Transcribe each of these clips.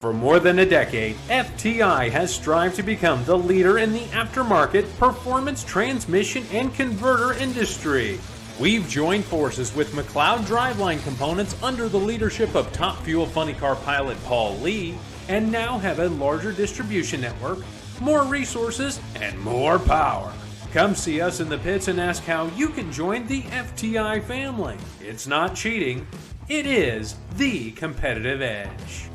For more than a decade, FTI has strived to become the leader in the aftermarket performance transmission and converter industry. We've joined forces with McLeod Driveline Components under the leadership of Top Fuel Funny Car pilot Paul Lee, and now have a larger distribution network, more resources, and more power. Come see us in the pits and ask how you can join the FTI family. It's not cheating, it is the competitive edge.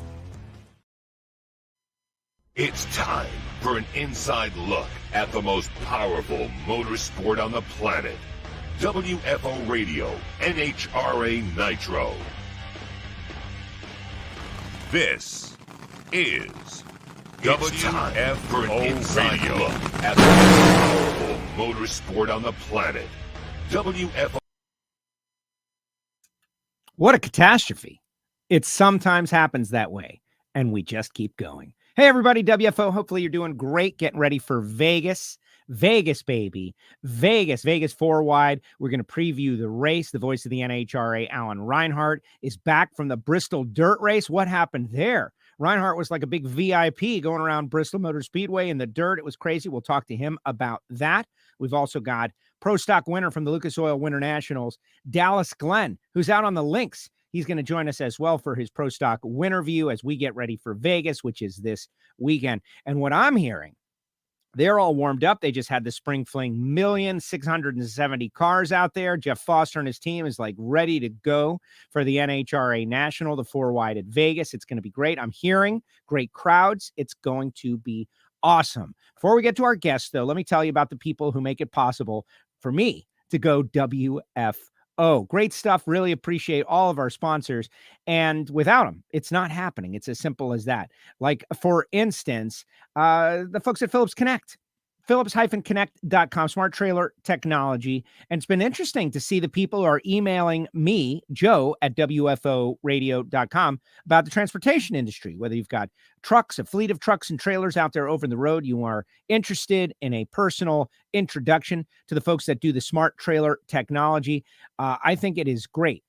It's time for an inside look at the most powerful motorsport on the planet. WFO Radio, NHRA Nitro. This is WFO for an inside look at the most powerful motorsport on the planet. WFO. What a catastrophe. It sometimes happens that way, and we just keep going. Hey, everybody, WFO. Hopefully you're doing great, getting ready for Vegas. Vegas, baby. Vegas Four-Wide. We're going to preview the race. The voice of the NHRA, Alan Reinhart, is back from the Bristol Dirt race. What happened there? Reinhart was like a big VIP going around Bristol Motor Speedway in the dirt. It was crazy. We'll talk to him about that. We've also got Pro Stock winner from the Lucas Oil Winternationals, Dallas Glenn, who's out on the links. He's going to join us as well for his Pro Stock winter view as we get ready for Vegas, which is this weekend. And what I'm hearing, they're all warmed up. They just had the spring fling 1,670 cars out there. Jeff Foster and his team is like ready to go for the NHRA National, the Four-Wide at Vegas. It's going to be great. I'm hearing great crowds. It's going to be awesome. Before we get to our guests, though, let me tell you about the people who make it possible for me to go WFO. Great stuff. Really appreciate all of our sponsors. And without them, it's not happening. It's as simple as that. Like, for instance, the folks at Phillips Connect. Phillips-Connect.com, smart trailer technology. And it's been interesting to see the people who are emailing me, Joe, at WFOradio.com about the transportation industry, whether you've got trucks, a fleet of trucks and trailers out there over the road, you are interested in a personal introduction to the folks that do the smart trailer technology. I think it is great.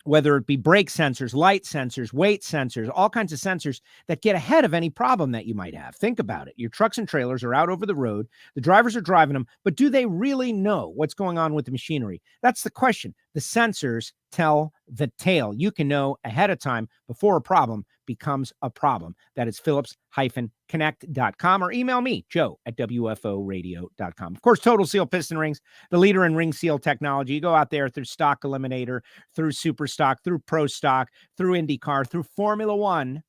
Whether it be brake sensors, light sensors, weight sensors, all kinds of sensors that get ahead of any problem that you might have. Think about it. Your trucks and trailers are out over the road. The drivers are driving them, but do they really know what's going on with the machinery? That's the question. The sensors tell the tale. You can know ahead of time before a problem becomes a problem. That is Phillips-Connect.com, or email me, Joe, at WFOradio.com. Of course, Total Seal Piston Rings, the leader in ring seal technology. You go out there through Stock Eliminator, through Super Stock, through Pro Stock, through IndyCar, through Formula One.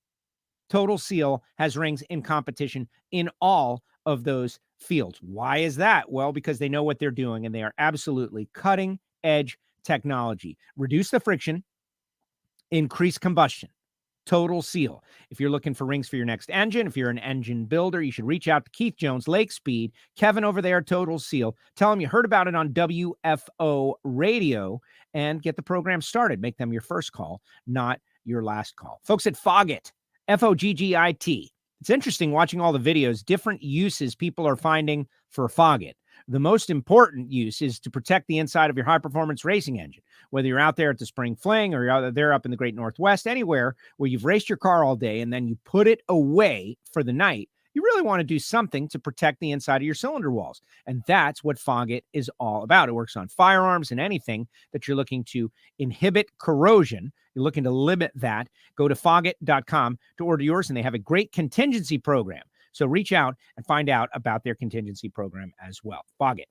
Total Seal has rings in competition in all of those fields. Why is that? Well, because they know what they're doing, and they are absolutely cutting edge technology. Reduce the friction, increase combustion. Total Seal. If you're looking for rings for your next engine, if you're an engine builder, you should reach out to Keith Jones, Lake Speed, Kevin over there, Total Seal. Tell them you heard about it on WFO Radio and get the program started. Make them your first call, not your last call. Folks at Foggit, Foggit. It's interesting watching all the videos, different uses people are finding for Foggit. The most important use is to protect the inside of your high-performance racing engine. Whether you're out there at the Spring Fling or you're out there up in the Great Northwest, anywhere where you've raced your car all day and then you put it away for the night, you really want to do something to protect the inside of your cylinder walls. And that's what Foggit is all about. It works on firearms and anything that you're looking to inhibit corrosion. You're looking to limit that. Go to Foggit.com to order yours, and they have a great contingency program. So reach out and find out about their contingency program as well. Foggit.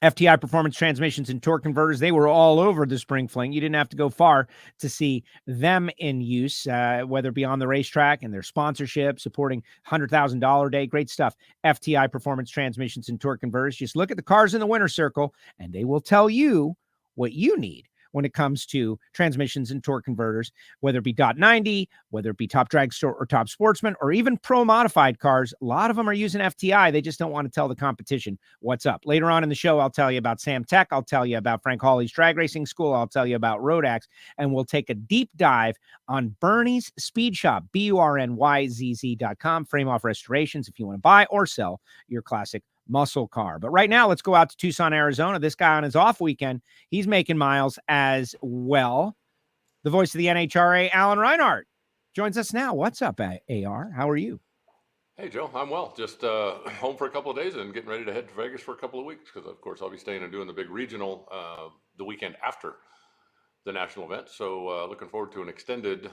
FTI Performance Transmissions and Torque Converters, they were all over the Spring Fling. You didn't have to go far to see them in use, whether it be on the racetrack and their sponsorship, supporting $100,000 day. Great stuff. FTI Performance Transmissions and Torque Converters. Just look at the cars in the winner's circle, and they will tell you what you need when it comes to transmissions and torque converters, whether it be .90, whether it be Top Drag Store or Top Sportsman, or even pro modified cars. A lot of them are using FTI. They just don't want to tell the competition what's up. Later on in the show, I'll tell you about Sam Tech. I'll tell you about Frank Hawley's Drag Racing School. I'll tell you about Rodax, and we'll take a deep dive on Bernie's Speed Shop, BURNYZZ.com, frame off restorations if you want to buy or sell your classic muscle car. But right now, let's go out to Tucson, Arizona. This guy on his off weekend, he's making miles as well. The voice of the NHRA, Alan Reinhart, joins us now. What's up, AR? How are you? Hey, Joe, I'm well. Just home for a couple of days and getting ready to head to Vegas for a couple of weeks because, of course, I'll be staying and doing the big regional the weekend after the national event. So looking forward to an extended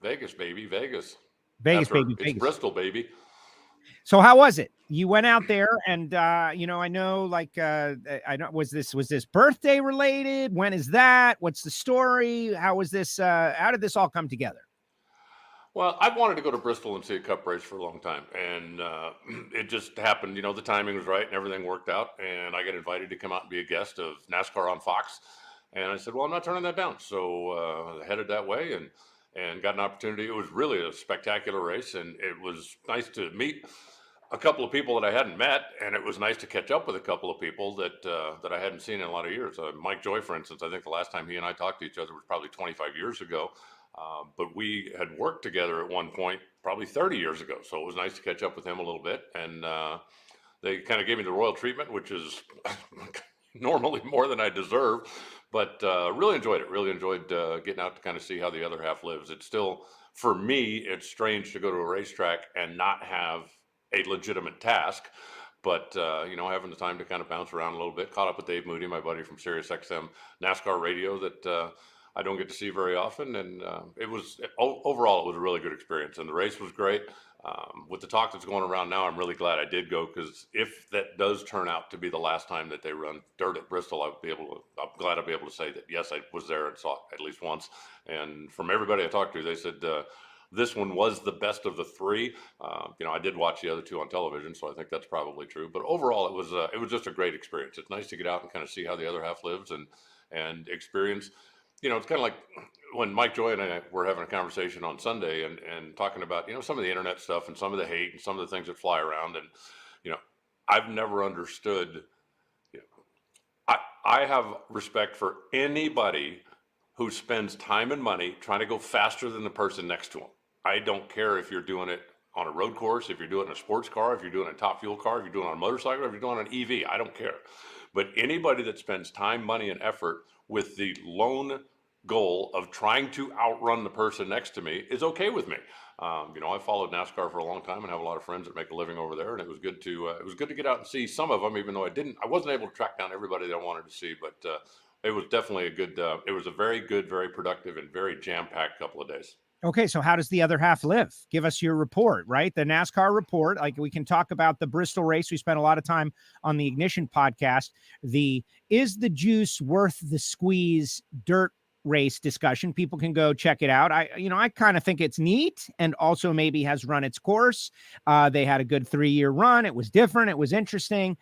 Vegas, baby. Vegas, baby. It's Bristol, baby. So how was it? You went out there and, I know, like, I don't, was this birthday related? When is that? What's the story? How was this? How did this all come together? Well, I've wanted to go to Bristol and see a cup race for a long time. And it just happened, the timing was right and everything worked out. And I got invited to come out and be a guest of NASCAR on Fox. And I said, well, I'm not turning that down. So headed that way and got an opportunity. It was really a spectacular race. And it was nice to meet a couple of people that I hadn't met. And it was nice to catch up with a couple of people that I hadn't seen in a lot of years. Mike Joy, for instance, I think the last time he and I talked to each other was probably 25 years ago. But we had worked together at one point, probably 30 years ago. So it was nice to catch up with him a little bit. And they kind of gave me the royal treatment, which is normally more than I deserve. But really enjoyed it. Really enjoyed getting out to kind of see how the other half lives. It's still, for me, it's strange to go to a racetrack and not have a legitimate task. But, having the time to kind of bounce around a little bit. Caught up with Dave Moody, my buddy from Sirius XM NASCAR Radio that I don't get to see very often. And overall, it was a really good experience. And the race was great. With the talk that's going around now, I'm really glad I did go, because if that does turn out to be the last time that they run dirt at Bristol, I'm glad I'll be able to say that, yes, I was there and saw it at least once. And from everybody I talked to, they said this one was the best of the three. I did watch the other two on television, so I think that's probably true. But overall, it was just a great experience. It's nice to get out and kind of see how the other half lives and experience. It's kind of like when Mike Joy and I were having a conversation on Sunday and talking about, some of the internet stuff and some of the hate and some of the things that fly around. And, I've never understood, I have respect for anybody who spends time and money trying to go faster than the person next to them. I don't care if you're doing it on a road course, if you're doing it in a sports car, if you're doing it in a top fuel car, if you're doing it on a motorcycle, if you're doing it on an EV, I don't care. But anybody that spends time, money, and effort with the lone goal of trying to outrun the person next to me is okay with me. I followed NASCAR for a long time and have a lot of friends that make a living over there, and it was good to get out and see some of them, even though I wasn't able to track down everybody that I wanted to see, but it was definitely it was a very good, very productive, and very jam-packed couple of days. Okay, so how does the other half live? Give us your report, right? The NASCAR report. Like, we can talk about the Bristol race. We spent a lot of time on the Ignition podcast. Is the juice worth the squeeze dirt race discussion? People can go check it out. I kind of think it's neat, and also maybe has run its course. They had a good 3-year run. It was different. It was interesting.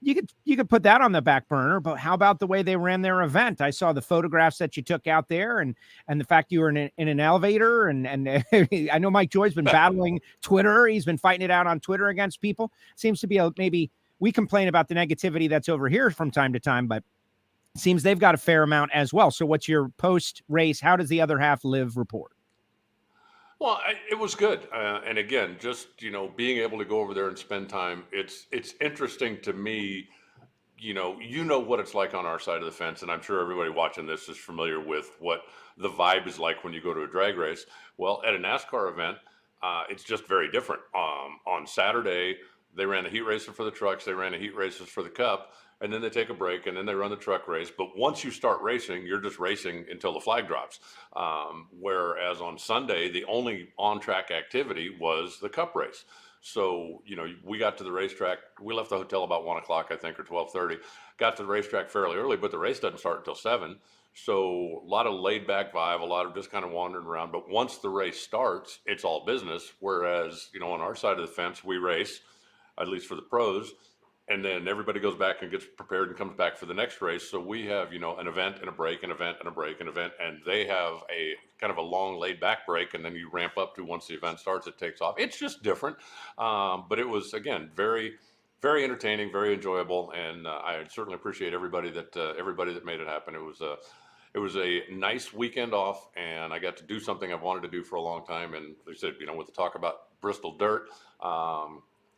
You could put that on the back burner, but how about the way they ran their event? I saw the photographs that you took out there, and the fact you were in an elevator, and I know Mike Joy's been battling Twitter. He's been fighting it out on Twitter against people. Seems to be maybe we complain about the negativity that's over here from time to time, but it seems they've got a fair amount as well. So what's your post-race, how does the other half live report? Well, it was good. And again, just, being able to go over there and spend time, it's interesting to me, what it's like on our side of the fence. And I'm sure everybody watching this is familiar with what the vibe is like when you go to a drag race. Well, at a NASCAR event, it's just very different. On Saturday, they ran the heat races for the trucks. They ran the heat races for the Cup. And then they take a break, and then they run the truck race. But once you start racing, you're just racing until the flag drops. Whereas on Sunday, the only on-track activity was the Cup race. So, we got to the racetrack. We left the hotel about 1 o'clock, I think, or 12:30. Got to the racetrack fairly early, but the race doesn't start until 7. So a lot of laid-back vibe, a lot of just kind of wandering around. But once the race starts, it's all business. Whereas, on our side of the fence, we race, at least for the pros, and then everybody goes back and gets prepared and comes back for the next race. So we have, an event and a break, an event and a break, an event, and they have a kind of a long laid back break. And then you ramp up to, once the event starts, it takes off. It's just different. But it was, again, very, very entertaining, very enjoyable. And I certainly appreciate everybody that made it happen. It was a nice weekend off, and I got to do something I've wanted to do for a long time. And they said, with the talk about Bristol Dirt,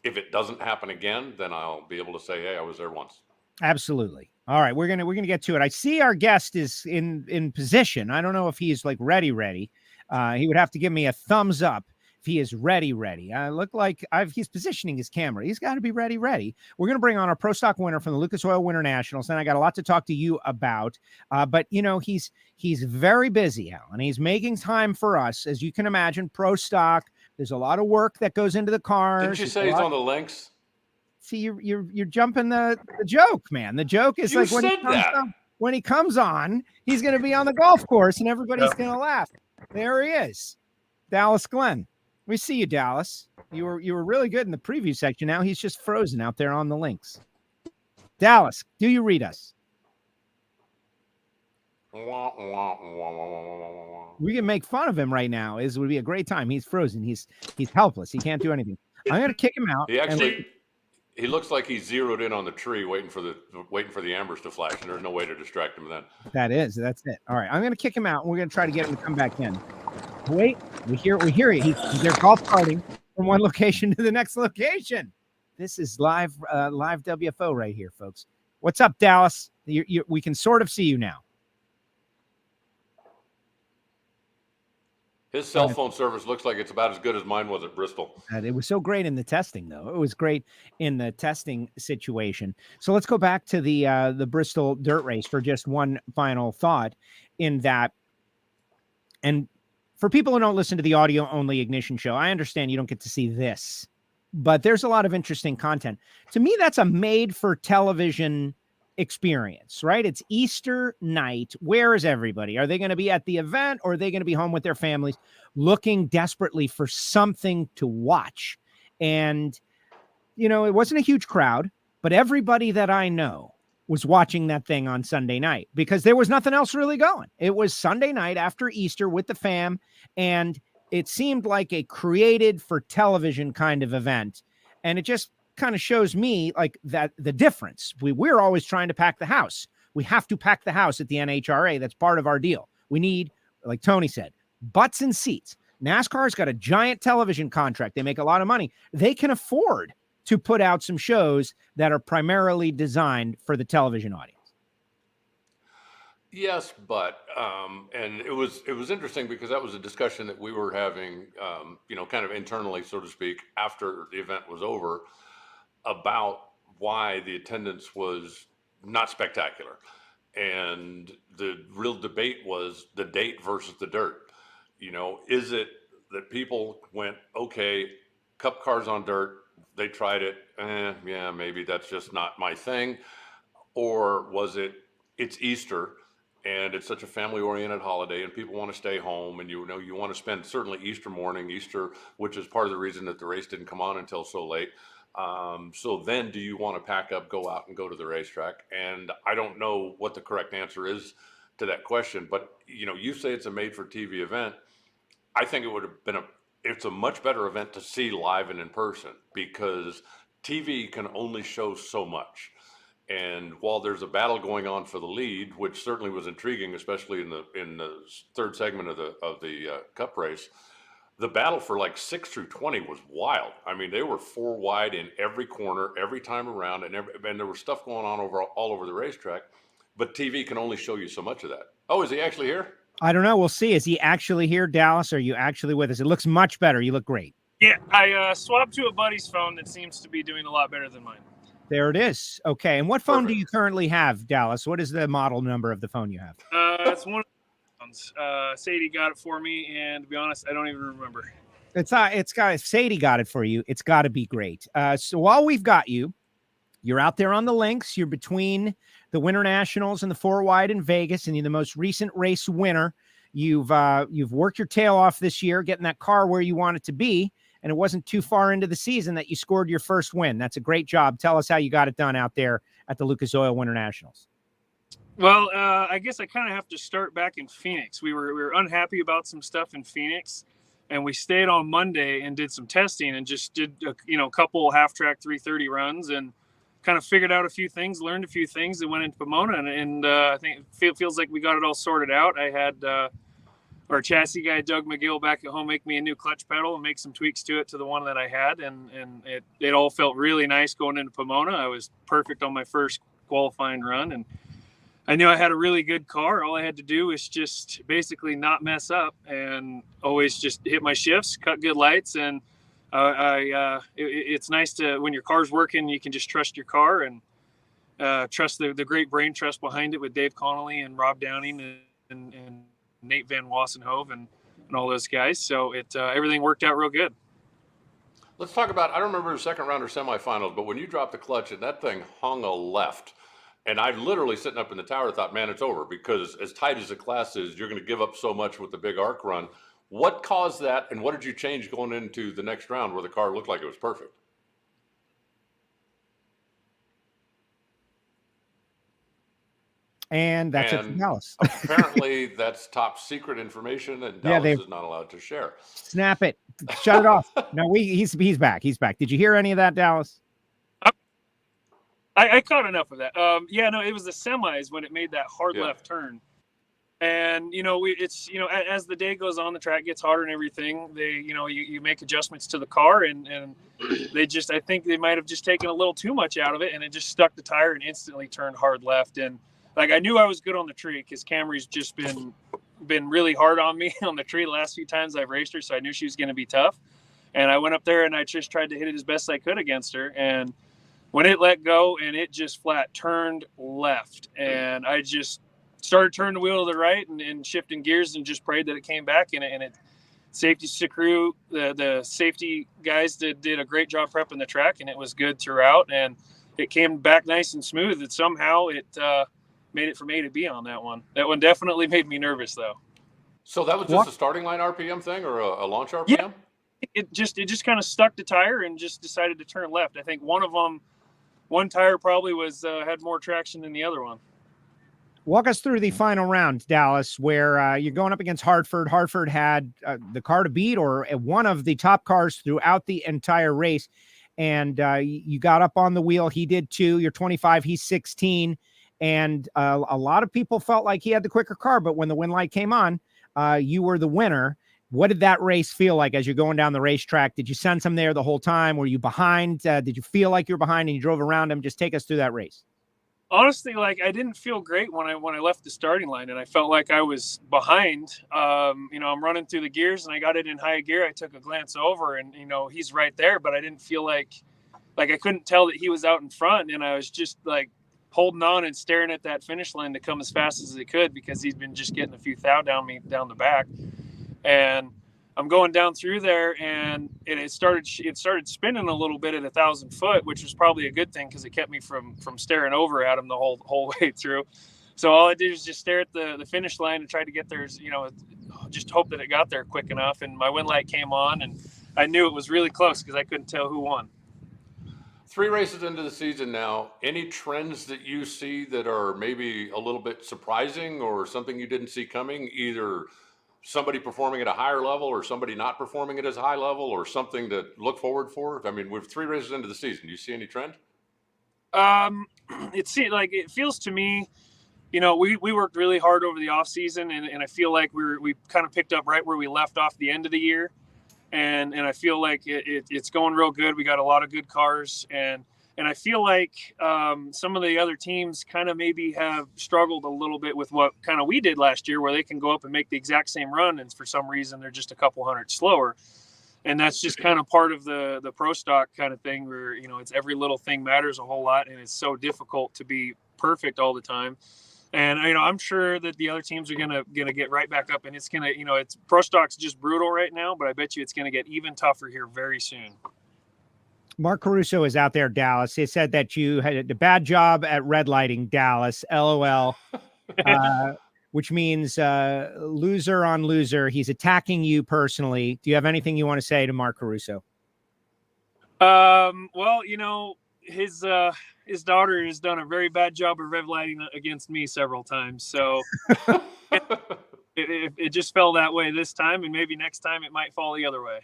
if it doesn't happen again, then I'll be able to say, hey, I was there once. Absolutely. All right, we're gonna get to it. I see our guest is in position. I don't know if he's like ready. He would have to give me a thumbs up if he is ready. Look like he's positioning his camera. He's got to be ready. We're going to bring on our Pro Stock winner from the Lucas Oil Winternationals, and I got a lot to talk to you about. But he's very busy, Alan. He's making time for us, as you can imagine. Pro Stock. There's a lot of work that goes into the cars. Didn't you say he's on the links? See, you're jumping the joke, man. The joke is like when he comes on, he's going to be on the golf course and everybody's going to laugh. There he is, Dallas Glenn. We see you, Dallas. You were really good in the preview section. Now he's just frozen out there on the links. Dallas, do you read us? We can make fun of him right now. It would be a great time. He's frozen. He's helpless. He can't do anything. I'm going to kick him out. He looks like he's zeroed in on the tree, waiting for the ambers to flash, and there's no way to distract him then. That's it. All right, I'm going to kick him out, and we're going to try to get him to come back in. Wait, we hear you. They're golf carting from one location to the next location. This is live WFO right here, folks. What's up, Dallas? We can sort of see you now. His cell phone service looks like it's about as good as mine was at Bristol. It was so great in the testing, though. It was great in the testing situation. So let's go back to the Bristol Dirt Race for just one final thought in that. And for people who don't listen to the audio-only Ignition show, I understand you don't get to see this, but there's a lot of interesting content. To me, that's a made-for-television experience, right? It's Easter night. Where is everybody? Are they going to be at the event, or are they going to be home with their families looking desperately for something to watch? And, it wasn't a huge crowd, but everybody that I know was watching that thing on Sunday night because there was nothing else really going. It was Sunday night after Easter with the fam, and it seemed like a created for television kind of event. And it just kind of shows me like that the difference. We're always trying to pack the house. We have to pack the house at the NHRA. That's part of our deal. We need, like Tony said, butts and seats. NASCAR's got a giant television contract. They make a lot of money. They can afford to put out some shows that are primarily designed for the television audience. Yes, but and it was interesting because that was a discussion that we were having, kind of internally, so to speak, after the event was over, about why the attendance was not spectacular. And the real debate was the date versus the dirt. Is it that people went, okay, cup cars on dirt, they tried it, yeah, maybe that's just not my thing? Or was it's Easter and it's such a family-oriented holiday and people want to stay home, and you want to spend certainly Easter morning, which is part of the reason that the race didn't come on until so late. So then do you want to pack up, go out and go to the racetrack? And I don't know what the correct answer is to that question, but you say it's a made for TV event. I think it would have been it's a much better event to see live and in person, because TV can only show so much. And while there's a battle going on for the lead, which certainly was intriguing, especially in the third segment of the Cup race, the battle for like 6 through 20 was wild. I mean, they were 4 wide in every corner, every time around, and there was stuff going on all over the racetrack. But TV can only show you so much of that. Oh, is he actually here? I don't know. We'll see. Is he actually here, Dallas? Are you actually with us? It looks much better. You look great. Yeah, I swapped to a buddy's phone that seems to be doing a lot better than mine. There it is. Okay. And what phone do you currently have, Dallas? What is the model number of the phone you have? It's one of the phones. Sadie got it for me, and to be honest, I don't even remember. It's got Sadie got it for you. It's got to be great. So while we've got you, you're out there on the links. You're between the Winternationals and the Four-Wide in Vegas, and you're the most recent race winner. You've worked your tail off this year, getting that car where you want it to be, and it wasn't too far into the season that you scored your first win. That's a great job. Tell us how you got it done out there at the Lucas Oil Winternationals. Well, I guess I kind of have to start back in Phoenix. We were unhappy about some stuff in Phoenix, and we stayed on Monday and did some testing and just did a couple half-track 330 runs and kind of figured out a few things, learned a few things, and went into Pomona. And I think it feels like we got it all sorted out. I had our chassis guy, Doug McGill, back at home make me a new clutch pedal and make some tweaks to it to the one that I had. And it all felt really nice going into Pomona. I was perfect on my first qualifying run. And I knew I had a really good car. All I had to do was just basically not mess up and always just hit my shifts, cut good lights. And it's nice to, when your car's working, you can just trust your car and trust the great brain trust behind it with Dave Connolly and Rob Downing and Nate Van Wassenhove and all those guys. So everything worked out real good. Let's talk about, I don't remember the second round or semifinals, but when you dropped the clutch and that thing hung a left, and I literally sitting up in the tower thought, man, it's over, because as tight as the class is, you're going to give up so much with the big arc run. What caused that, and what did you change going into the next round where the car looked like it was perfect? And that's it from Dallas. Apparently, that's top secret information, and Dallas is not allowed to share. Snap it. Shut it off. No, he's back. He's back. Did you hear any of that, Dallas? I caught enough of that. It was the semis when it made that hard left turn. And, as the day goes on, the track gets harder and everything. You make adjustments to the car and I think they might have just taken a little too much out of it, and it just stuck the tire and instantly turned hard left. And like, I knew I was good on the tree because Camry's just been really hard on me on the tree the last few times I've raced her. So I knew she was going to be tough. And I went up there and I just tried to hit it as best I could against her. And when it let go and it just flat turned left, and I just started turning the wheel to the right and shifting gears and just prayed that it came back in it. And safety crew, the safety guys did a great job prepping the track, and it was good throughout. And it came back nice and smooth. And somehow it made it from A to B on that one. That one definitely made me nervous, though. So that was just a starting line RPM thing or a launch RPM? Yeah. It just kind of stuck the tire and just decided to turn left. I think one tire probably had more traction than the other one. Walk us through the final round, Dallas, where you're going up against Hartford. Hartford had the car to beat, or one of the top cars throughout the entire race. And you got up on the wheel. He did too. You're 25, he's 16. And a lot of people felt like he had the quicker car, but when the win light came on, you were the winner. What did that race feel like as you're going down the racetrack? Did you sense him there the whole time? Were you behind? Did you feel like you were behind and you drove around him? Just take us through that race. Honestly, like, I didn't feel great when I left the starting line, and I felt like I was behind. I'm running through the gears, and I got it in high gear. I took a glance over, and he's right there, but I didn't feel like I couldn't tell that he was out in front, and I was just like holding on and staring at that finish line to come as fast as it could, because he's been just getting a few thou down the back. And I'm going down through there, and it started spinning a little bit at 1,000 foot, which was probably a good thing because it kept me from staring over at him the whole way through. So all I did was just stare at the finish line and try to get there, just hope that it got there quick enough. And my win light came on, and I knew it was really close because I couldn't tell who won. 3 races into the season now, any trends that you see that are maybe a little bit surprising or something you didn't see coming, either somebody performing at a higher level or somebody not performing at as high level, or something to look forward for? I mean, with 3 races into the season, do you see any trend? It feels to me, we worked really hard over the off season, and I feel like we kind of picked up right where we left off the end of the year. And I feel like it's going real good. We got a lot of good cars, and I feel like some of the other teams kind of maybe have struggled a little bit with what kind of we did last year, where they can go up and make the exact same run, and for some reason they're just a couple hundred slower. And that's just kind of part of the pro stock kind of thing, where it's every little thing matters a whole lot, and it's so difficult to be perfect all the time. And I'm sure that the other teams are gonna get right back up, and it's gonna it's pro stock's just brutal right now, but I bet you it's gonna get even tougher here very soon. Mark Caruso is out there, Dallas. He said that you had a bad job at red lighting, Dallas. LOL. Which means loser on loser. He's attacking you personally. Do you have anything you want to say to Mark Caruso? Well, his daughter has done a very bad job of red lighting against me several times. So it just fell that way this time, and maybe next time it might fall the other way.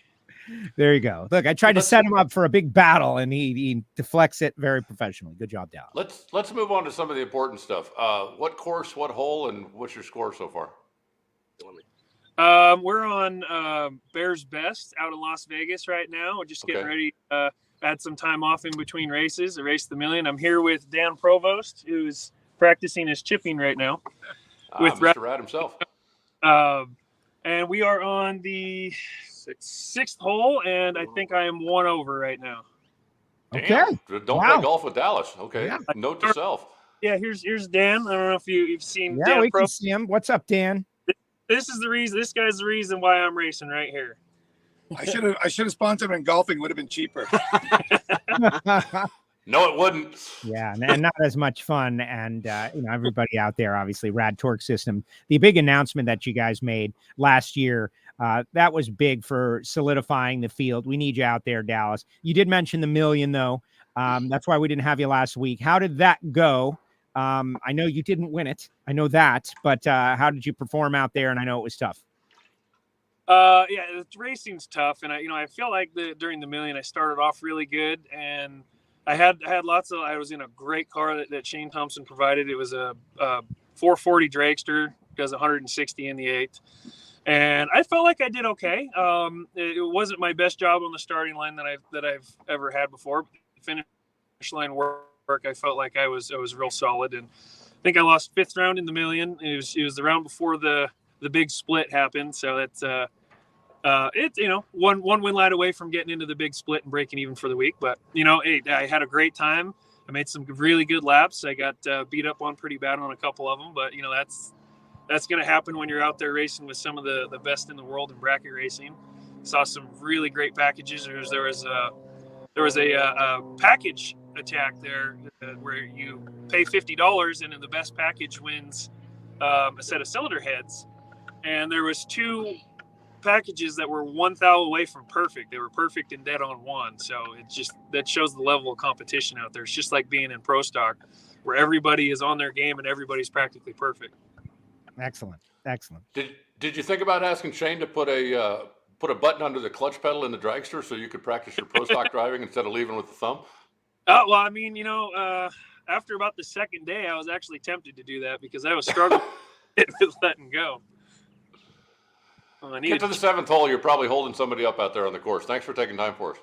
There you go. Look, I tried to set him up for a big battle, and he deflects it very professionally. Good job, Dallas. Let's move on to some of the important stuff. What course, what hole, and what's your score so far? We're on Bears Best out in Las Vegas right now. We're just getting ready. Had some time off in between races. I raced the million. I'm here with Dan Provost, who's practicing his chipping right now with Mr. Rad himself. And we are on the sixth hole, and I think I am 1 over right now. Okay. Damn. Don't Wow. play golf with Dallas. Okay. Yeah. Note to self. Yeah, here's Dan. I don't know if you've seen Yeah, Dan we Pro. can see him. What's up, Dan? This is the reason. This guy's the reason why I'm racing right here. I should have sponsored him in golfing. Would have been cheaper. No, it wouldn't. Yeah, and not as much fun. And everybody out there, obviously, Rad Torque System. The big announcement that you guys made last year, that was big for solidifying the field. We need you out there, Dallas. You did mention the $1 million, though. That's why we didn't have you last week. How did that go? I know you didn't win it. I know that. But how did you perform out there? And I know it was tough. Yeah, the racing's tough, and I feel like during the $1 million, I started off really good, and I had lots of. I was in a great car that Shane Thompson provided. It was a 440 dragster, does 160 in the 8th, and I felt like I did okay. It wasn't my best job on the starting line that I've ever had before. Finish line work, I felt like I was real solid, and I think I lost 5th round in the $1 million. It was the round before the big split happened, so that's it's one win light away from getting into the big split and breaking even for the week. But I had a great time. I made some really good laps. I got beat up on pretty bad on a couple of them, but that's going to happen when you're out there racing with some of the best in the world in bracket racing. Saw some really great packages. There was a package attack there where you pay $50 and in the best package wins a set of cylinder heads. And there was 2 packages that were 1 thou away from perfect. They were perfect and dead on one. So that shows the level of competition out there. It's just like being in Pro Stock, where everybody is on their game and everybody's practically perfect. Excellent. Did you think about asking Shane to put a button under the clutch pedal in the dragster so you could practice your Pro Stock driving instead of leaving with the thumb? Well, I mean, after about the second day, I was actually tempted to do that because I was struggling with letting go. Get to the 7th hole. You're probably holding somebody up out there on the course. Thanks for taking time for us.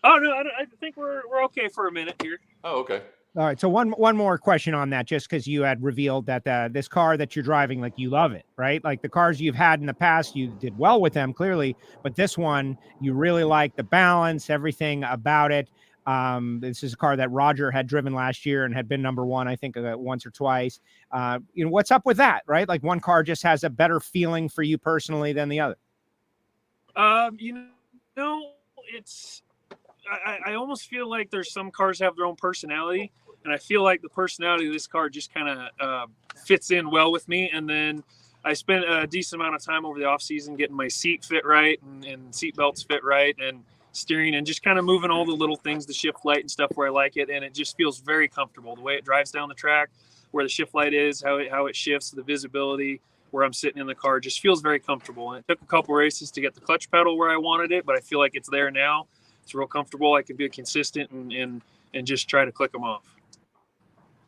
Oh no, I think we're okay for a minute here. Oh, okay. All right. So one more question on that, just because you had revealed that this car that you're driving, like, you love it, right? Like the cars you've had in the past, you did well with them clearly, but this one you really like the balance, everything about it. This is a car that Roger had driven last year and had been number 1, I think, once or twice. What's up with that, right? Like one car just has a better feeling for you personally than the other. It's. I almost feel like there's some cars have their own personality, and I feel like the personality of this car just kind of fits in well with me. And then I spent a decent amount of time over the off season getting my seat fit right and seat belts fit right and steering and just kind of moving all the little things, the shift light and stuff where I like it. And it just feels very comfortable. The way it drives down the track, where the shift light is, how it shifts, the visibility, where I'm sitting in the car, just feels very comfortable. And it took a couple races to get the clutch pedal where I wanted it, but I feel like it's there now. It's real comfortable. I can be consistent and just try to click them off.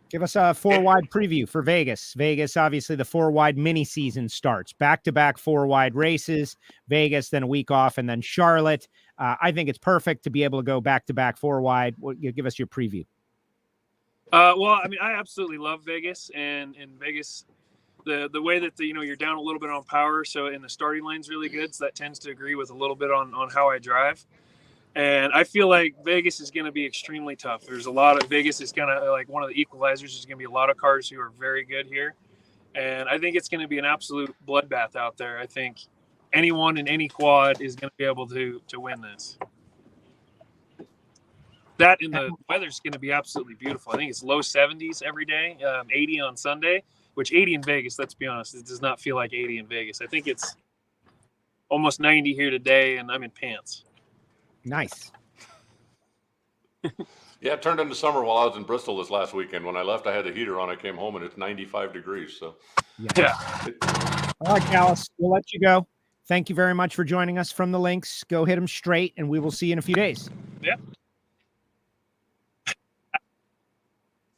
Give us a 4-wide preview for Vegas. Vegas, obviously, the 4-wide mini season starts. Back-to-back 4-wide races. Vegas, then a week off, and then Charlotte. I think it's perfect to be able to go back-to-back 4-wide. Give us your preview. Well, I mean, I absolutely love Vegas, and Vegas, the way that you're down a little bit on power, so in the starting line's really good. So that tends to agree with a little bit on how I drive. And I feel like Vegas is going to be extremely tough. There's a lot of Vegas is going to, like, one of the equalizers. There's going to be a lot of cars who are very good here. And I think it's going to be an absolute bloodbath out there. I think anyone in any quad is going to be able to win this. That and the weather's going to be absolutely beautiful. I think it's low 70s every day, 80 on Sunday, which 80 in Vegas, let's be honest, it does not feel like 80 in Vegas. I think it's almost 90 here today, and I'm in pants. Nice. Yeah, it turned into summer while I was in Bristol this last weekend. When I left, I had the heater on. I came home and it's 95 degrees. So, yeah. All right, Dallas, we'll let you go. Thank you very much for joining us from the links. Go hit them straight, and we will see you in a few days. Yeah.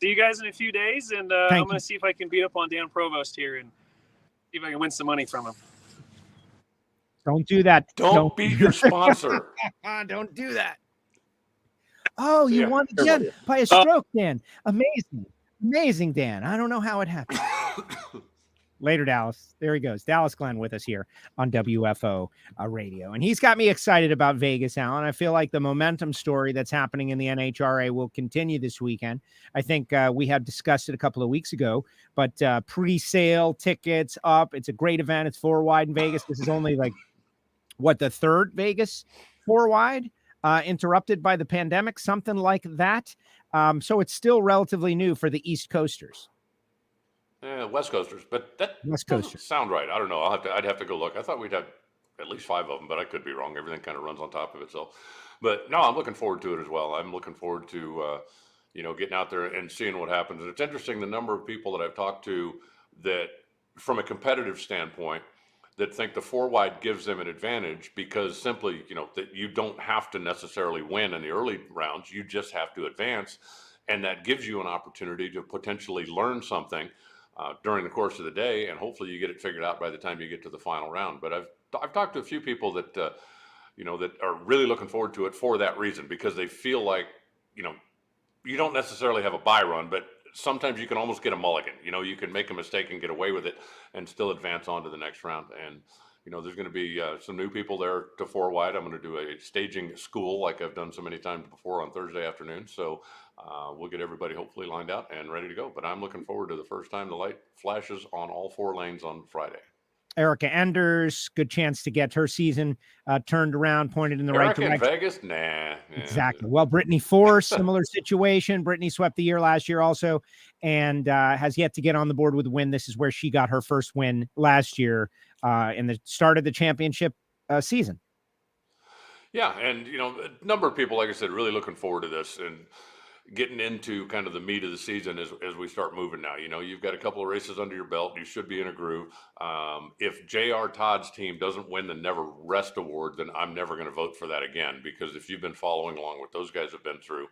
See you guys in a few days, and I'm going to see if I can beat up on Dan Provost here and see if I can win some money from him. Don't do that. Don't beat your sponsor. Don't do that. Oh, you won again by a stroke, Dan. Amazing. Amazing, Dan. I don't know how it happened. Later, Dallas. There he goes. Dallas Glenn with us here on WFO Radio. And he's got me excited about Vegas, Alan. I feel like the momentum story that's happening in the NHRA will continue this weekend. I think we had discussed it a couple of weeks ago, but pre-sale tickets up. It's a great event. It's Four-Wide in Vegas. This is only like, the third Vegas Four-Wide, interrupted by the pandemic, something like that. So it's still relatively new for the East Coasters. Yeah, West Coasters, but that West doesn't Coasters. sound right. I don't know. I'd have to go look. I thought we'd have at least 5 of them, but I could be wrong. Everything kind of runs on top of itself. But no, I'm looking forward to it as well. I'm looking forward to, getting out there and seeing what happens. And it's interesting, the number of people that I've talked to that, from a competitive standpoint, that think the Four-Wide gives them an advantage because simply, that you don't have to necessarily win in the early rounds. You just have to advance. And that gives you an opportunity to potentially learn something during the course of the day, and hopefully you get it figured out by the time you get to the final round. But I've talked to a few people that that are really looking forward to it for that reason, because they feel like you don't necessarily have a bye run, but sometimes you can almost get a mulligan. You can make a mistake and get away with it and still advance on to the next round. And there's going to be some new people there to Four-Wide. I'm going to do a staging school like I've done so many times before on Thursday afternoon. So we'll get everybody hopefully lined out and ready to go. But I'm looking forward to the first time the light flashes on all 4 lanes on Friday. Erica Enders, good chance to get her season turned around, pointed in the right direction. In Vegas? Nah. Exactly. Well, Brittany Force, similar situation. Brittany swept the year last year also, and has yet to get on the board with a win. This is where she got her first win last year in the start of the championship season. Yeah, and a number of people, like I said, really looking forward to this and getting into kind of the meat of the season as we start moving now. You've got a couple of races under your belt. You should be in a groove. If J.R. Todd's team doesn't win the Never Rest Award, then I'm never going to vote for that again, because if you've been following along what those guys have been through,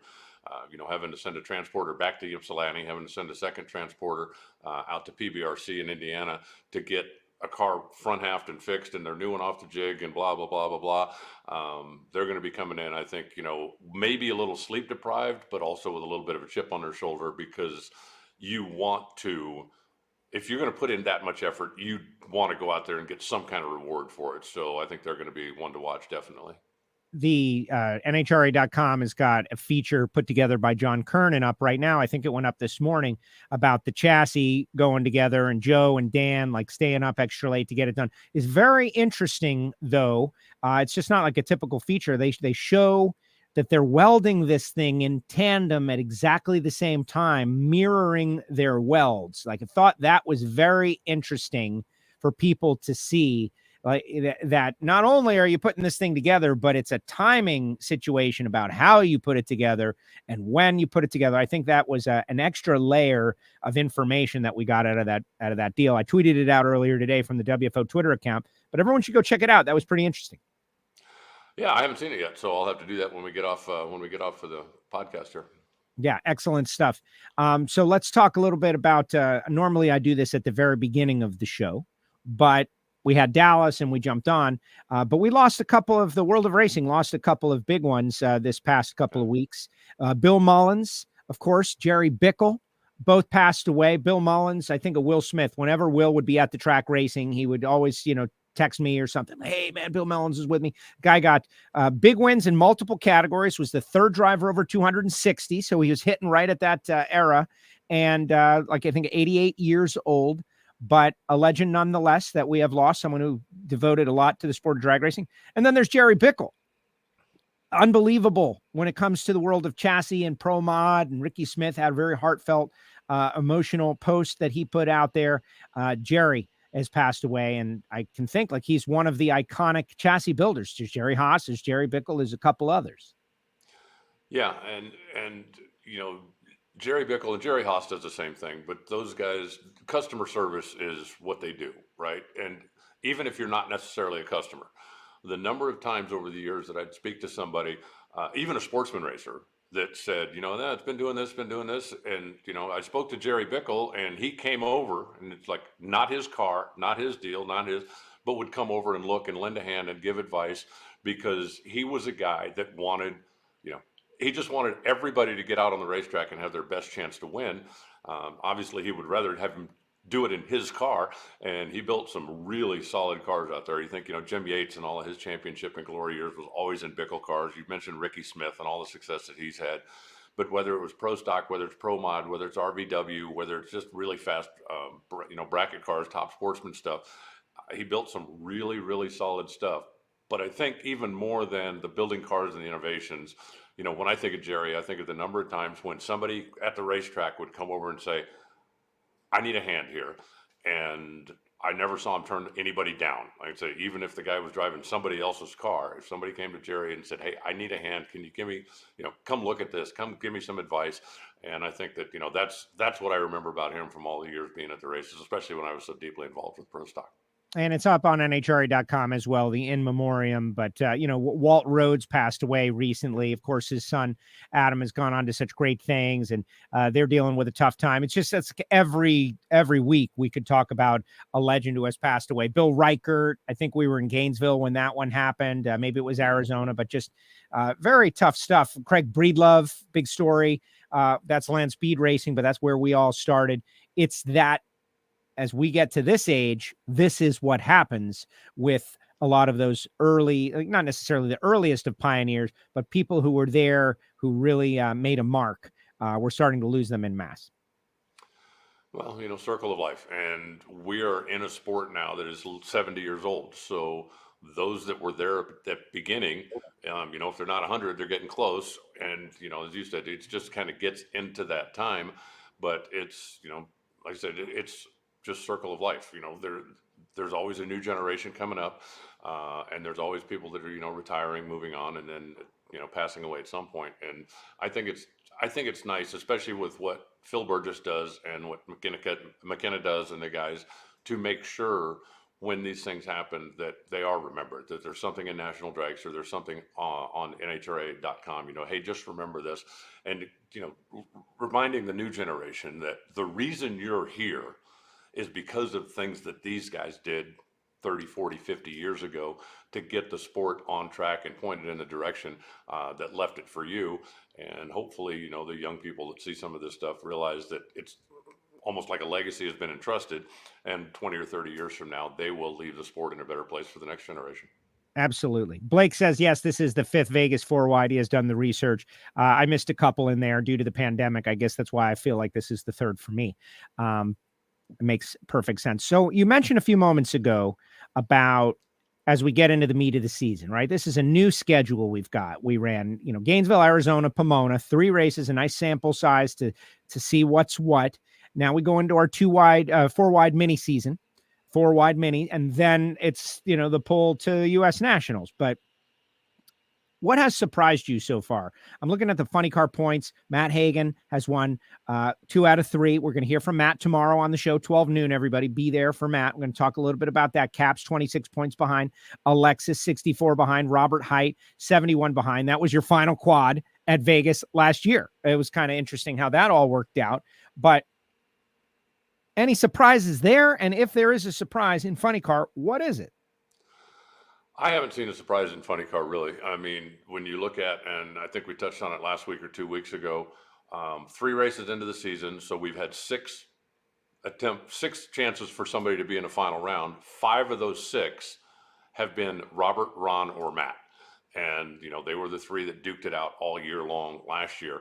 having to send a transporter back to Ypsilanti, having to send a second transporter out to PBRC in Indiana to get a car front halved and fixed, and their new one off the jig, and blah, blah, blah, blah, blah. They're going to be coming in, I think, maybe a little sleep deprived, but also with a little bit of a chip on their shoulder, because you want to, if you're going to put in that much effort, you want to go out there and get some kind of reward for it. So I think they're going to be one to watch, definitely. The NHRA.com has got a feature put together by John Kernan up right now. I think it went up this morning about the chassis going together, and Joe and Dan like staying up extra late to get it done. It's very interesting, though. It's just not like a typical feature. They show that they're welding this thing in tandem at exactly the same time, mirroring their welds. Like, I thought that was very interesting for people to see. Like that not only are you putting this thing together, but it's a timing situation about how you put it together and when you put it together. I think that was an extra layer of information that we got out of that deal. I tweeted it out earlier today from the WFO Twitter account, but everyone should go check it out. That was pretty interesting. Yeah, I haven't seen it yet, so I'll have to do that when we get off for the podcast here. Yeah, excellent stuff. So let's talk a little bit about, normally I do this at the very beginning of the show, but we had Dallas and we jumped on, but we lost a couple of the world of racing, lost a couple of big ones this past couple of weeks. Bill Mullins, of course, Jerry Bickle, both passed away. Bill Mullins, I think of Will Smith. Whenever Will would be at the track racing, he would always, text me or something. Hey, man, Bill Mullins is with me. Guy got big wins in multiple categories, was the third driver over 260. So he was hitting right at that era. And I think 88 years old. But a legend nonetheless that we have lost, someone who devoted a lot to the sport of drag racing. And then there's Jerry Bickle. Unbelievable when it comes to the world of chassis and pro mod. And Ricky Smith had a very heartfelt, emotional post that he put out there. Jerry has passed away, and I can think like he's one of the iconic chassis builders. There's Jerry Haas, there's Jerry Bickle, there's a couple others. Yeah, and Jerry Bickle and Jerry Haas does the same thing, but those guys, customer service is what they do, right? And even if you're not necessarily a customer, the number of times over the years that I'd speak to somebody, even a sportsman racer, that said, it's been doing this. And, I spoke to Jerry Bickle, and he came over, and it's like not his car, not his deal, but would come over and look and lend a hand and give advice, because he was a guy that wanted, he just wanted everybody to get out on the racetrack and have their best chance to win. Obviously, he would rather have him do it in his car, and he built some really solid cars out there. You think, Jim Yates and all of his championship and glory years was always in Bickle cars. You mentioned Ricky Smith and all the success that he's had. But whether it was Pro Stock, whether it's Pro Mod, whether it's RVW, whether it's just really fast, bracket cars, top sportsman stuff, he built some really, really solid stuff. But I think even more than the building cars and the innovations, when I think of Jerry, I think of the number of times when somebody at the racetrack would come over and say, I need a hand here. And I never saw him turn anybody down. I'd say, even if the guy was driving somebody else's car, if somebody came to Jerry and said, hey, I need a hand, can you give me, come look at this, come give me some advice. And I think that, that's what I remember about him from all the years being at the races, especially when I was so deeply involved with Pro Stock. And it's up on NHRA.com as well, the in memoriam. But, Walt Rhodes passed away recently. Of course, his son, Adam, has gone on to such great things, and they're dealing with a tough time. It's just that's every week we could talk about a legend who has passed away. Bill Reichert, I think we were in Gainesville when that one happened. Maybe it was Arizona, but just very tough stuff. Craig Breedlove, big story. That's land speed racing, but that's where we all started. It's that. As we get to this age, this is what happens with a lot of those early, not necessarily the earliest of pioneers, but people who were there who really made a mark. We're starting to lose them en masse. Well, circle of life. And we are in a sport now that is 70 years old. So those that were there at the beginning, if they're not 100, they're getting close. And, as you said, it just kind of gets into that time. But it's, like I said, it's just circle of life. There's always a new generation coming up, and there's always people that are retiring, moving on, and then passing away at some point. And I think it's nice, especially with what Phil Burgess does and what McKenna does and the guys, to make sure when these things happen that they are remembered, that there's something in National Drags or there's something on NHRA.com, hey, just remember this. And, reminding the new generation that the reason you're here is because of things that these guys did 30, 40, 50 years ago to get the sport on track and pointed in the direction that left it for you. And hopefully, the young people that see some of this stuff realize that it's almost like a legacy has been entrusted, and 20 or 30 years from now, they will leave the sport in a better place for the next generation. Absolutely. Blake says, yes, this is the 5th Vegas Four-Wide. He has done the research. I missed a couple in there due to the pandemic. I guess that's why I feel like this is the 3rd for me. It makes perfect sense. So you mentioned a few moments ago about as we get into the meat of the season, right? This is a new schedule we've got. We ran, Gainesville, Arizona, Pomona, 3 races, a nice sample size to see what's what. Now we go into our 4-wide mini season, 4-wide mini, and then it's, the pull to U.S. Nationals. But what has surprised you so far? I'm looking at the funny car points. Matt Hagan has won 2 out of 3. We're going to hear from Matt tomorrow on the show, 12 noon. Everybody be there for Matt. We're going to talk a little bit about that. Caps 26 points behind. Alexis 64 behind. Robert Height 71 behind. That was your final quad at Vegas last year. It was kind of interesting how that all worked out. But any surprises there? And if there is a surprise in funny car, what is it? I haven't seen a surprise in funny car, really. I mean, when you look at, and I think we touched on it last week or 2 weeks ago, 3 races into the season. So we've had 6 chances for somebody to be in a final round. 5 of those 6 have been Robert, Ron, or Matt. And, they were the 3 that duked it out all year long last year.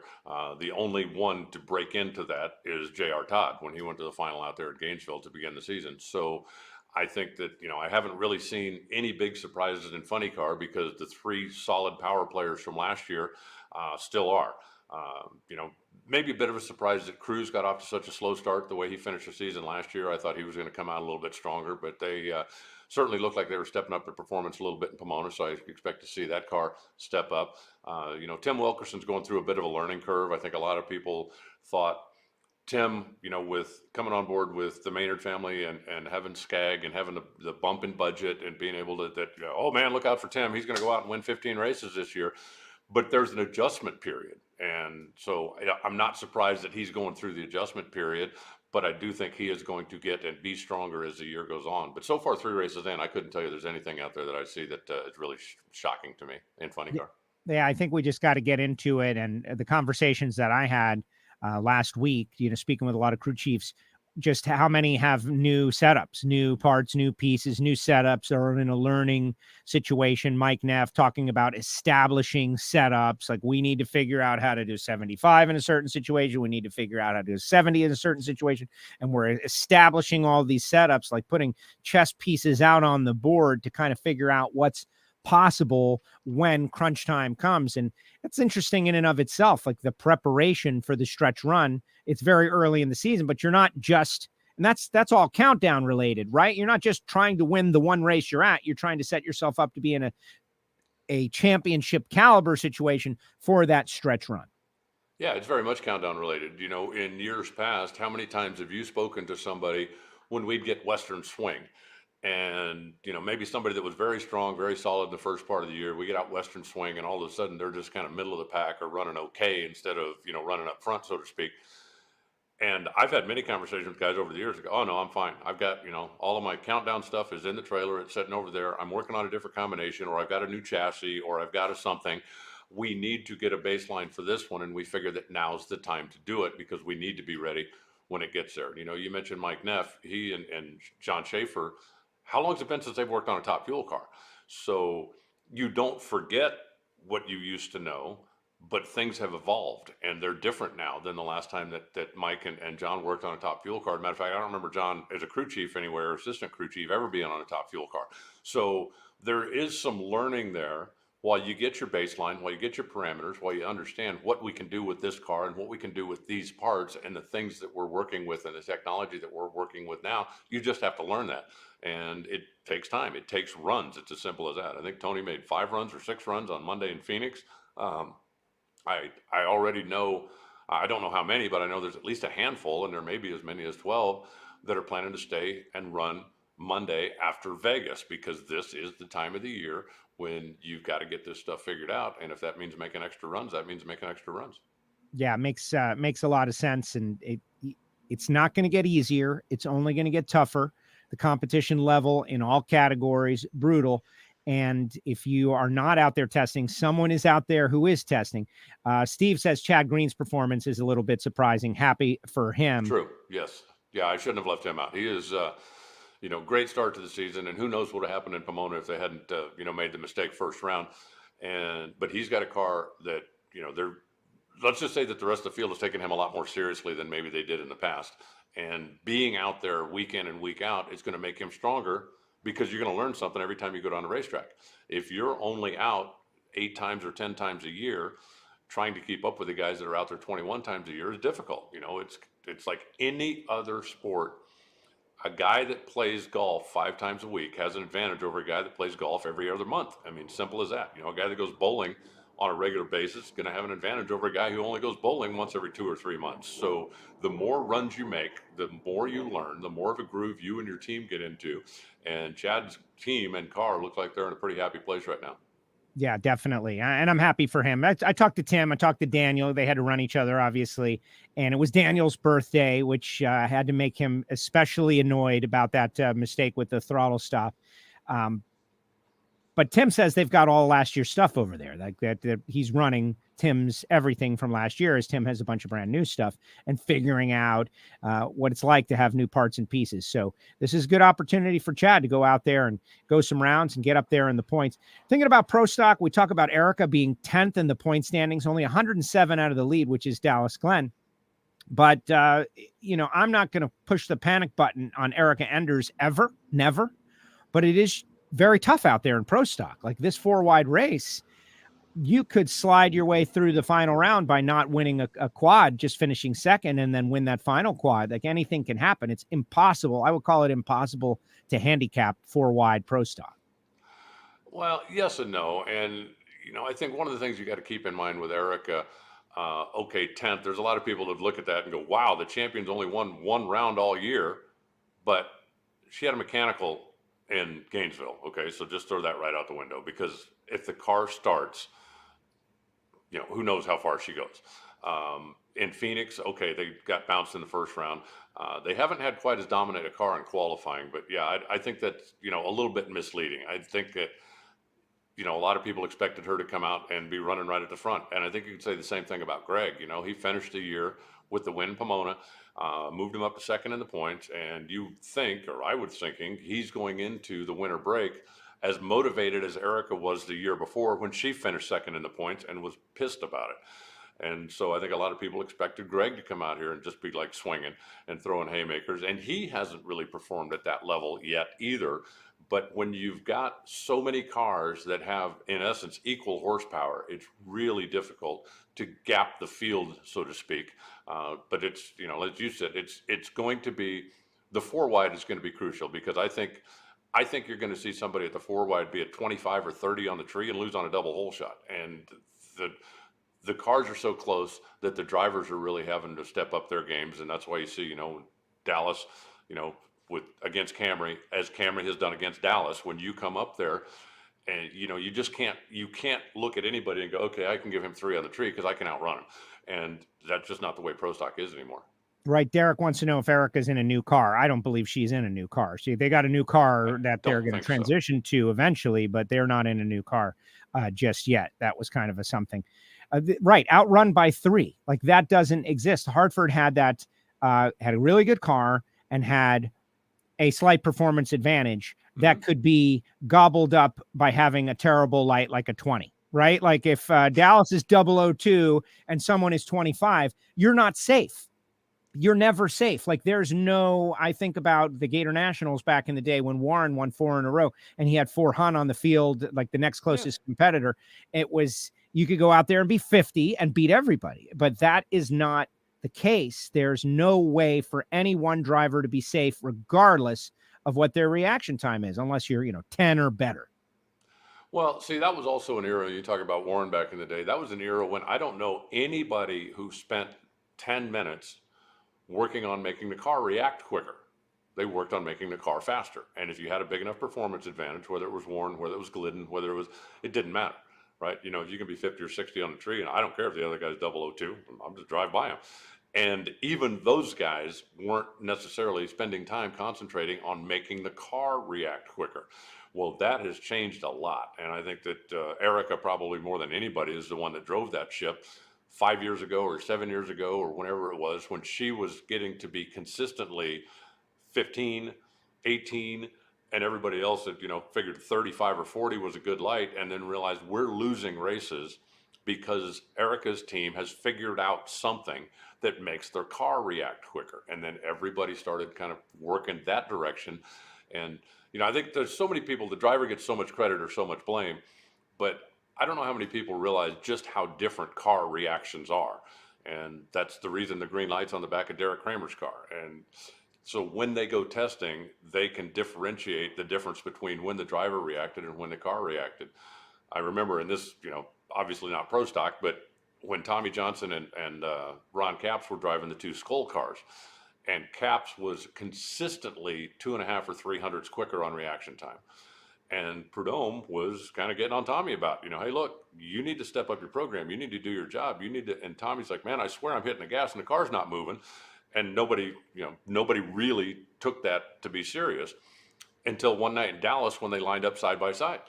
The only one to break into that is J.R. Todd when he went to the final out there at Gainesville to begin the season. So I think that, I haven't really seen any big surprises in funny car because the 3 solid power players from last year still are. Maybe a bit of a surprise that Cruz got off to such a slow start the way he finished the season last year. I thought he was going to come out a little bit stronger, but they certainly looked like they were stepping up their performance a little bit in Pomona, so I expect to see that car step up. Tim Wilkerson's going through a bit of a learning curve. I think a lot of people thought Tim, with coming on board with the Maynard family and having Skag and having the bump in budget and being able to, oh man, look out for Tim. He's going to go out and win 15 races this year. But there's an adjustment period. And so I'm not surprised that he's going through the adjustment period, but I do think he is going to get and be stronger as the year goes on. But so far, 3 races in, I couldn't tell you there's anything out there that I see that is really shocking to me in funny car. Yeah, I think we just got to get into it. And the conversations that I had last week, speaking with a lot of crew chiefs, just how many have new setups, new parts, new pieces, new setups, or in a learning situation. Mike Neff talking about establishing setups. Like, we need to figure out how to do 75 in a certain situation. We need to figure out how to do 70 in a certain situation. And we're establishing all these setups, like putting chess pieces out on the board to kind of figure out what's possible when crunch time comes. And that's interesting in and of itself, like the preparation for the stretch run. It's very early in the season, but you're not just, and that's all countdown related, right? You're not just trying to win the one race you're at. You're trying to set yourself up to be in a championship caliber situation for that stretch run. Yeah, it's very much countdown related. In years past, how many times have you spoken to somebody when we'd get Western swing? And, maybe somebody that was very strong, very solid in the first part of the year, we get out Western swing and all of a sudden they're just kind of middle of the pack or running okay instead of, running up front, so to speak. And I've had many conversations with guys over the years that go, oh no, I'm fine. I've got, all of my countdown stuff is in the trailer. It's sitting over there. I'm working on a different combination, or I've got a new chassis, or I've got a something. We need to get a baseline for this one. And we figure that now's the time to do it because we need to be ready when it gets there. You mentioned Mike Neff, he and John Schaefer. How long has it been since they've worked on a top fuel car? So you don't forget what you used to know, but things have evolved and they're different now than the last time that Mike and John worked on a top fuel car. Matter of fact, I don't remember John as a crew chief anywhere, assistant crew chief, ever being on a top fuel car. So there is some learning there while you get your baseline, while you get your parameters, while you understand what we can do with this car and what we can do with these parts and the things that we're working with and the technology that we're working with now. You just have to learn that. And it takes time. It takes runs. It's as simple as that. I think Tony made 5 runs or 6 runs on Monday in Phoenix. I already know, I don't know how many, but I know there's at least a handful, and there may be as many as 12 that are planning to stay and run Monday after Vegas, because this is the time of the year when you've got to get this stuff figured out. And if that means making extra runs, that means making extra runs. Yeah, it makes a lot of sense. And it's not going to get easier. It's only going to get tougher. The competition level in all categories, brutal. And if you are not out there testing, someone is out there who is testing. Steve says Chad Green's performance is a little bit surprising. Happy for him. True. Yes. Yeah, I shouldn't have left him out. He is, great start to the season. And who knows what would have happened in Pomona if they hadn't, made the mistake first round. But he's got a car that, let's just say that the rest of the field is taking him a lot more seriously than maybe they did in the past. And being out there week in and week out is going to make him stronger, because you're going to learn something every time you go down the racetrack. If you're only out 8 times or 10 times a year, trying to keep up with the guys that are out there 21 times a year is difficult. It's like any other sport. A guy that plays golf 5 times a week has an advantage over a guy that plays golf every other month. I mean, simple as that. A guy that goes bowling on a regular basis is going to have an advantage over a guy who only goes bowling once every 2 or 3 months. So the more runs you make, the more you learn, the more of a groove you and your team get into. And Chad's team and car look like they're in a pretty happy place right now. Yeah, definitely. And I'm happy for him. I talked to Tim, I talked to Daniel. They had to run each other, obviously. And it was Daniel's birthday, which had to make him especially annoyed about that mistake with the throttle stop. But Tim says they've got all last year's stuff over there. Like that he's running Tim's everything from last year, as Tim has a bunch of brand new stuff, and figuring out what it's like to have new parts and pieces. So this is a good opportunity for Chad to go out there and go some rounds and get up there in the points. Thinking about Pro Stock, we talk about Erica being 10th in the point standings, only 107 out of the lead, which is Dallas Glenn. But, I'm not going to push the panic button on Erica Enders ever, never. But it is very tough out there in Pro Stock. Like this 4-wide race, you could slide your way through the final round by not winning a quad, just finishing second, and then win that final quad. Like anything can happen. It's impossible. I would call it impossible to handicap 4-wide Pro Stock. Well, yes and no. And, I think one of the things you got to keep in mind with Erica, 10th, there's a lot of people that look at that and go, wow, the champion's only won 1 round all year, but she had a mechanical in Gainesville. Okay. So just throw that right out the window, because if the car starts, who knows how far she goes. In Phoenix, okay, they got bounced in the first round. They haven't had quite as dominant a car in qualifying, but yeah, I think that's, a little bit misleading. I think that, a lot of people expected her to come out and be running right at the front. And I think you could say the same thing about Greg. He finished the year with the win in Pomona, moved him up to second in the points. And you think, or I was thinking, he's going into the winter break as motivated as Erica was the year before when she finished second in the points and was pissed about it. And so I think a lot of people expected Greg to come out here and just be like swinging and throwing haymakers. And he hasn't really performed at that level yet either. But when you've got so many cars that have, in essence, equal horsepower, it's really difficult to gap the field, so to speak. But it's, as you said, it's going to be, the four-wide is going to be crucial, because I think you're going to see somebody at the four-wide be at 25 or 30 on the tree and lose on a double hole shot. And the cars are so close that the drivers are really having to step up their games. And that's why you see, Dallas, against Camry, as Camry has done against Dallas, when you come up there and, you just can't look at anybody and go, okay, I can give him 3 on the tree because I can outrun him. And that's just not the way Pro Stock is anymore. Right. Derek wants to know if Erica's in a new car. I don't believe she's in a new car. See, they got a new car that they're going to transition to eventually, but they're not in a new car just yet. That was kind of a something. Right. Outrun by 3. Like, that doesn't exist. Hartford had that, had a really good car and had a slight performance advantage that could be gobbled up by having a terrible light like a 20, right? Like, if Dallas is 002 and someone is 25, you're not safe. You're never safe. Like, there's no, I think about the Gator Nationals back in the day when Warren won 4 in a row and he had 4 Hun on the field, like the next closest competitor. It was, you could go out there and be 50 and beat everybody, but that is not the case. There's no way for any one driver to be safe, regardless of what their reaction time is, unless you're, 10 or better. Well, see, that was also an era, you talk about Warren back in the day, that was an era when I don't know anybody who spent 10 minutes working on making the car react quicker. They worked on making the car faster. And if you had a big enough performance advantage, whether it was Warren, whether it was Glidden, it didn't matter, right? You can be 50 or 60 on the tree, and I don't care if the other guy's 002, I'll just drive by him. And even those guys weren't necessarily spending time concentrating on making the car react quicker. Well, that has changed a lot. And I think that Erica, probably more than anybody, is the one that drove that ship 5 years ago or 7 years ago or whenever it was, when she was getting to be consistently 15, 18, and everybody else that, figured 35 or 40 was a good light, and then realized we're losing races because Erica's team has figured out something that makes their car react quicker. And then everybody started kind of working that direction. And, I think there's so many people, the driver gets so much credit or so much blame, but I don't know how many people realize just how different car reactions are. And that's the reason the green light's on the back of Derek Kramer's car. And so when they go testing, they can differentiate the difference between when the driver reacted and when the car reacted. I remember in this, obviously not Pro Stock, but when Tommy Johnson and Ron Capps were driving the 2 Skull cars, and Capps was consistently 2.5 or 3 hundredths quicker on reaction time. And Prudhomme was kind of getting on Tommy about, hey, look, you need to step up your program. You need to do your job. You need to, and Tommy's like, man, I swear I'm hitting the gas and the car's not moving. And nobody really took that to be serious until one night in Dallas when they lined up side by side.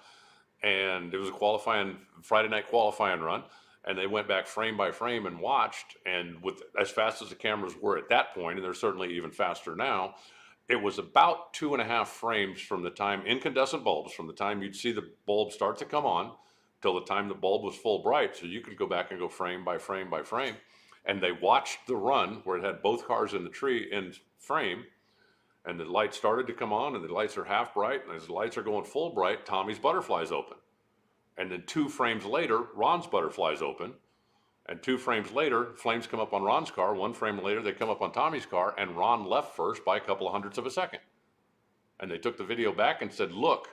And it was a Friday night qualifying run. And they went back frame by frame and watched. And with as fast as the cameras were at that point, and they're certainly even faster now, it was about 2.5 frames from the time, incandescent bulbs, from the time you'd see the bulb start to come on till the time the bulb was full bright. So you could go back and go frame by frame by frame. And they watched the run where it had both cars in the tree in frame. And the lights started to come on, and the lights are half bright. And as the lights are going full bright, Tommy's butterfly's open. And then 2 frames later, Ron's butterfly's open. And 2 frames later, flames come up on Ron's car. 1 frame later, they come up on Tommy's car, and Ron left first by a couple of hundredths of a second. And they took the video back and said, look,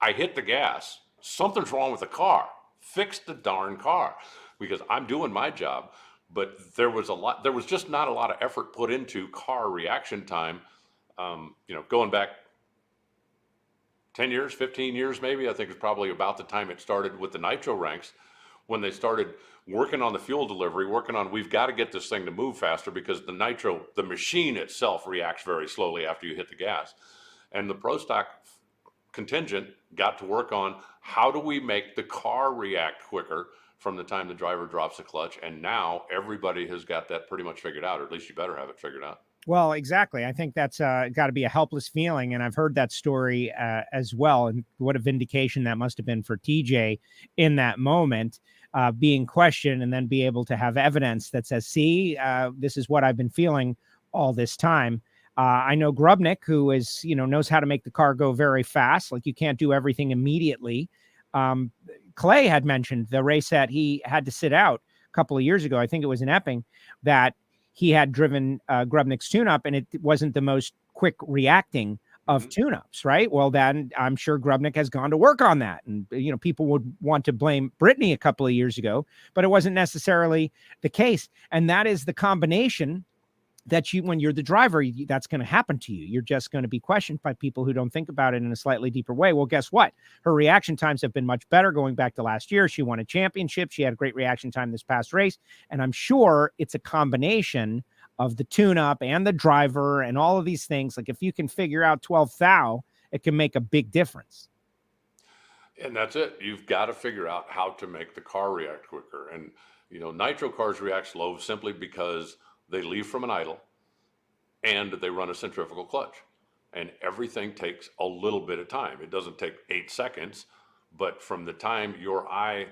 I hit the gas. Something's wrong with the car. Fix the darn car, because I'm doing my job. But there was just not a lot of effort put into car reaction time. Going back 10 years, 15 years, maybe, I think it's probably about the time it started with the nitro ranks, when they started working on the fuel delivery, working on, we've got to get this thing to move faster, because the machine itself reacts very slowly after you hit the gas. And the Pro Stock contingent got to work on how do we make the car react quicker from the time the driver drops the clutch. And now everybody has got that pretty much figured out, or at least you better have it figured out. Well, exactly. I think that's got to be a helpless feeling. And I've heard that story as well. And what a vindication that must have been for TJ in that moment, being questioned and then be able to have evidence that says, see, this is what I've been feeling all this time. I know Grubnick, who is, knows how to make the car go very fast. Like, you can't do everything immediately. Clay had mentioned the race that he had to sit out a couple of years ago. I think it was in Epping, that he had driven Grubnick's tune-up, and it wasn't the most quick reacting of tune-ups, right? Well, then I'm sure Grubnick has gone to work on that. And, people would want to blame Brittany a couple of years ago, but it wasn't necessarily the case. And that is the combination that when you're the driver, that's going to happen to you. You're just going to be questioned by people who don't think about it in a slightly deeper way. Well, guess what? Her reaction times have been much better going back to last year. She won a championship. She had a great reaction time this past race. And I'm sure it's a combination of the tune-up and the driver and all of these things. Like, if you can figure out 12 thou, it can make a big difference. And that's it. You've got to figure out how to make the car react quicker. And, nitro cars react slow simply because they leave from an idle and they run a centrifugal clutch, and everything takes a little bit of time. It doesn't take 8 seconds, but from the time your eye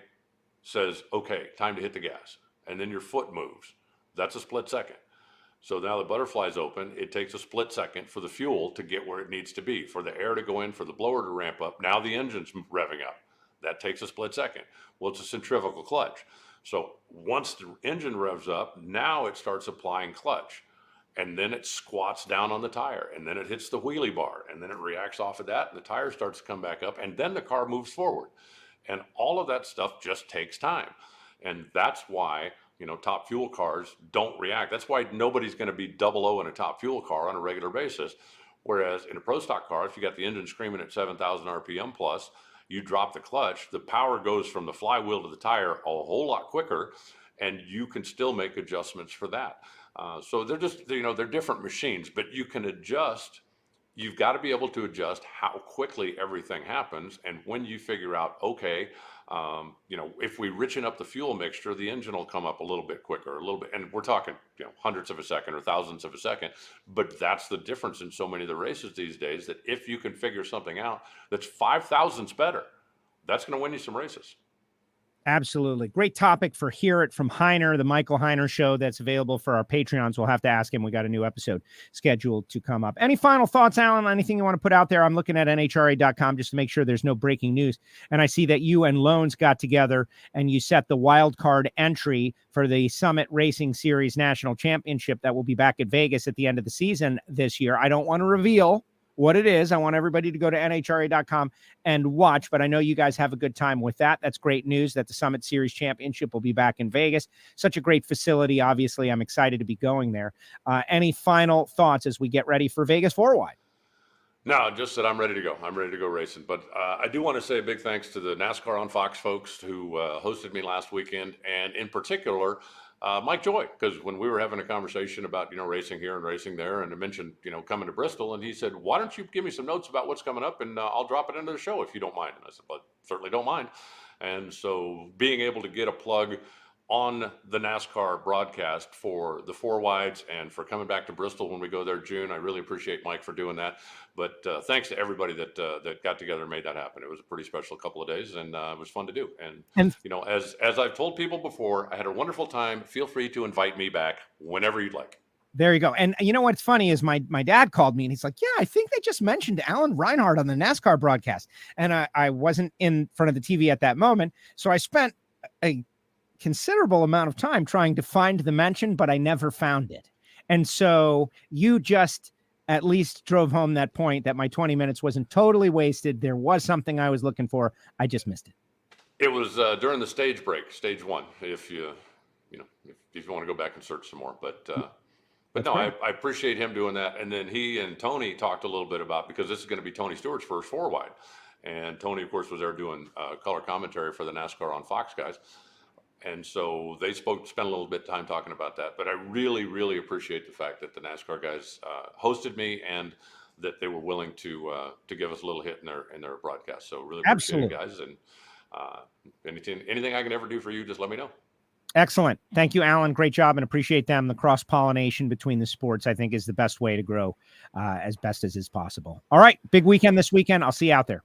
says, okay, time to hit the gas, and then your foot moves, that's a split second. So now the butterfly's open. It takes a split second for the fuel to get where it needs to be, for the air to go in, for the blower to ramp up. Now the engine's revving up. That takes a split second. Well, it's a centrifugal clutch. So once the engine revs up, now it starts applying clutch, and then it squats down on the tire, and then it hits the wheelie bar, and then it reacts off of that, and the tire starts to come back up, and then the car moves forward. And all of that stuff just takes time. And that's why, top fuel cars don't react. That's why nobody's going to be 00 in a top fuel car on a regular basis. Whereas in a Pro Stock car, if you got the engine screaming at 7,000 RPM plus, you drop the clutch, the power goes from the flywheel to the tire a whole lot quicker, and you can still make adjustments for that. So they're just, they're different machines, but you can adjust. You've got to be able to adjust how quickly everything happens. And when you figure out, okay, if we richen up the fuel mixture, the engine will come up a little bit quicker, and we're talking, hundredths of a second or thousandths of a second. But that's the difference in so many of the races these days, that if you can figure something out that's 5 thousandths better, that's going to win you some races. Absolutely. Great topic for Hear It from Heiner, the Michael Heiner show that's available for our Patreons. We'll have to ask him. We got a new episode scheduled to come up. Any final thoughts, Alan? Anything you want to put out there? I'm looking at NHRA.com just to make sure there's no breaking news. And I see that you and Loans got together and you set the wild card entry for the Summit Racing Series National Championship that will be back at Vegas at the end of the season this year. I don't want to reveal what it is. I want everybody to go to NHRA.com and watch, but I know you guys have a good time with that. That's great news that the Summit Series Championship will be back in Vegas. Such a great facility. Obviously, I'm excited to be going there. Any final thoughts as we get ready for Vegas Four-Wide? No, just that I'm ready to go. I'm ready to go racing. But I do want to say a big thanks to the NASCAR on Fox folks who hosted me last weekend, and in particular, Mike Joy, because when we were having a conversation about, racing here and racing there, and I mentioned, coming to Bristol, and he said, why don't you give me some notes about what's coming up, and I'll drop it into the show if you don't mind. And I said, well, certainly don't mind. And so being able to get a plug on the NASCAR broadcast for the Four-Wides and for coming back to Bristol when we go there June, I really appreciate Mike for doing that. But thanks to everybody that got together and made that happen. It was a pretty special couple of days, and it was fun to do. And as I've told people before, I had a wonderful time. Feel free to invite me back whenever you'd like. There you go. And you know what's funny is my dad called me and he's like, yeah, I think they just mentioned Alan Reinhart on the NASCAR broadcast. And I wasn't in front of the TV at that moment. So I spent a considerable amount of time trying to find the mention, but I never found it. And so you just at least drove home that point that my 20 minutes wasn't totally wasted. There was something I was looking for. I just missed it. It was during the stage break, stage one, if you want to go back and search some more. But no, I appreciate him doing that. And then he and Tony talked a little bit about, because this is going to be Tony Stewart's first Four-Wide. And Tony, of course, was there doing color commentary for the NASCAR on Fox guys. And so they spent a little bit of time talking about that. But I really, really appreciate the fact that the NASCAR guys hosted me, and that they were willing to give us a little hit in their broadcast. So really appreciate it, guys. And anything I can ever do for you, just let me know. Excellent. Thank you, Alan. Great job, and appreciate them. The cross-pollination between the sports, I think, is the best way to grow as best as is possible. All right. Big weekend this weekend. I'll see you out there.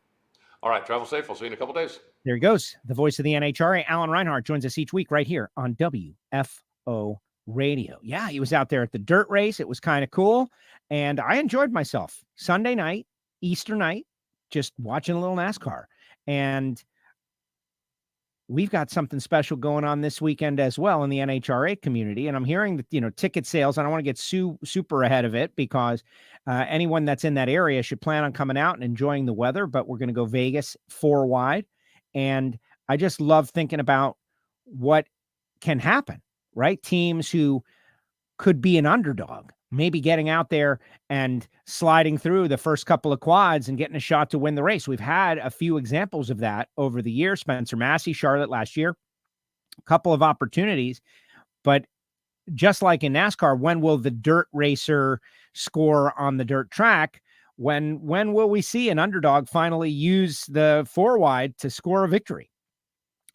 All right. Travel safe. I'll see you in a couple days. There he goes. The voice of the NHRA, Alan Reinhart, joins us each week right here on WFO Radio. Yeah, he was out there at the dirt race. It was kind of cool, and I enjoyed myself. Sunday night, Easter night, just watching a little NASCAR. And we've got something special going on this weekend as well in the NHRA community. And I'm hearing that, ticket sales, I don't want to get super ahead of it because anyone that's in that area should plan on coming out and enjoying the weather, but we're going to go Vegas Four-Wide. And I just love thinking about what can happen, right? Teams who could be an underdog, maybe getting out there and sliding through the first couple of quads and getting a shot to win the race. We've had a few examples of that over the years. Spencer Massey, Charlotte last year, a couple of opportunities. But just like in NASCAR, when will the dirt racer score on the dirt track? When will we see an underdog finally use the four-wide to score a victory?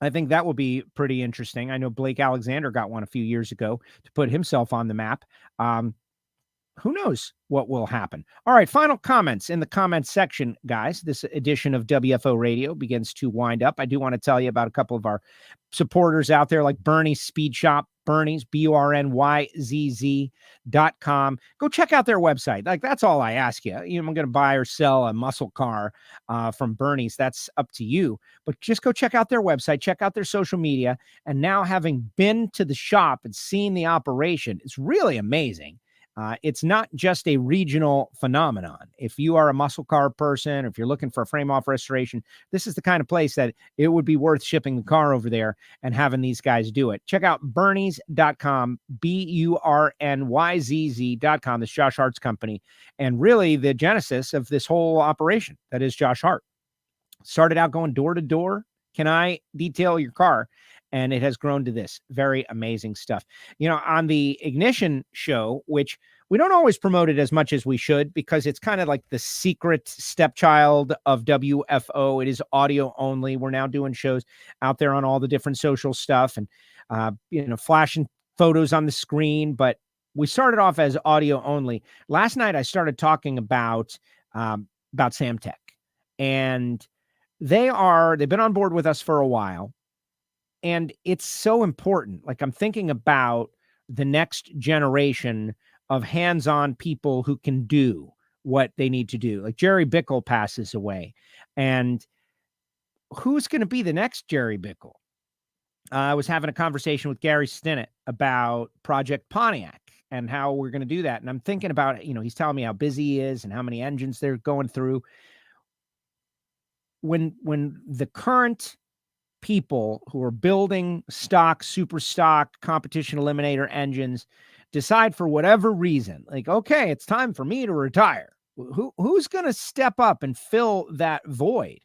I think that will be pretty interesting. I know Blake Alexander got one a few years ago to put himself on the map. Who knows what will happen? All right, final comments in the comments section, guys. This edition of WFO Radio begins to wind up. I do want to tell you about a couple of our supporters out there, like Bernie's Speed Shop, Bernie's, BURNYZZ.com. Go check out their website. Like, that's all I ask you. I'm going to buy or sell a muscle car from Bernie's. That's up to you. But just go check out their website, check out their social media. And now, having been to the shop and seen the operation, it's really amazing. It's not just a regional phenomenon. If you are a muscle car person, or if you're looking for a frame-off restoration, this is the kind of place that it would be worth shipping the car over there and having these guys do it. Check out Bernie's.com, BURNYZZ.com. This is Josh Hart's company, and really the genesis of this whole operation that is Josh Hart. Started out going door to door. Can I detail your car? And it has grown to this very amazing stuff. On the Ignition show, which we don't always promote it as much as we should, because it's kind of like the secret stepchild of WFO. It is audio only. We're now doing shows out there on all the different social stuff and, flashing photos on the screen. But we started off as audio only. Last night, I started talking about Samtech. And they've been on board with us for a while. And it's so important. Like, I'm thinking about the next generation of hands-on people who can do what they need to do. Like, Jerry Bickle passes away. And who's going to be the next Jerry Bickle? I was having a conversation with Gary Stinnett about Project Pontiac and how we're going to do that. And I'm thinking about, he's telling me how busy he is and how many engines they're going through. When the current people who are building stock, super stock, competition eliminator engines decide for whatever reason, like, okay, it's time for me to retire. Who's going to step up and fill that void?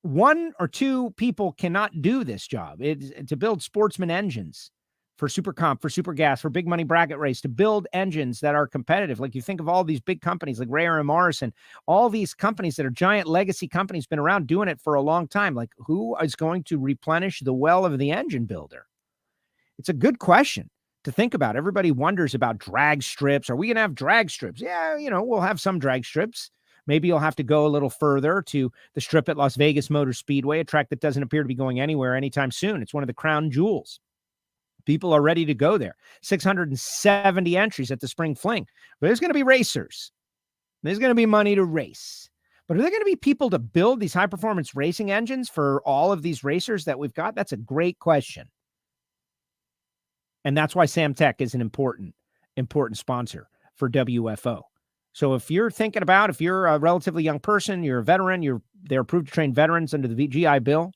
One or two people cannot do this job. It's to build sportsman engines for super comp, for super gas, for big money bracket race, to build engines that are competitive. Like, you think of all these big companies like Reinhart and Morrison, all these companies that are giant legacy companies, been around doing it for a long time. Like, who is going to replenish the well of the engine builder? It's a good question to think about. Everybody wonders about drag strips. Are we going to have drag strips? Yeah, we'll have some drag strips. Maybe you'll have to go a little further to the strip at Las Vegas Motor Speedway, a track that doesn't appear to be going anywhere anytime soon. It's one of the crown jewels. People are ready to go there. 670 entries at the Spring Fling. But there's going to be racers. There's going to be money to race. But are there going to be people to build these high-performance racing engines for all of these racers that we've got? That's a great question. And that's why Samtech is an important sponsor for WFO. So if you're thinking about, if you're a relatively young person, you're a veteran, they're approved to train veterans under the GI Bill,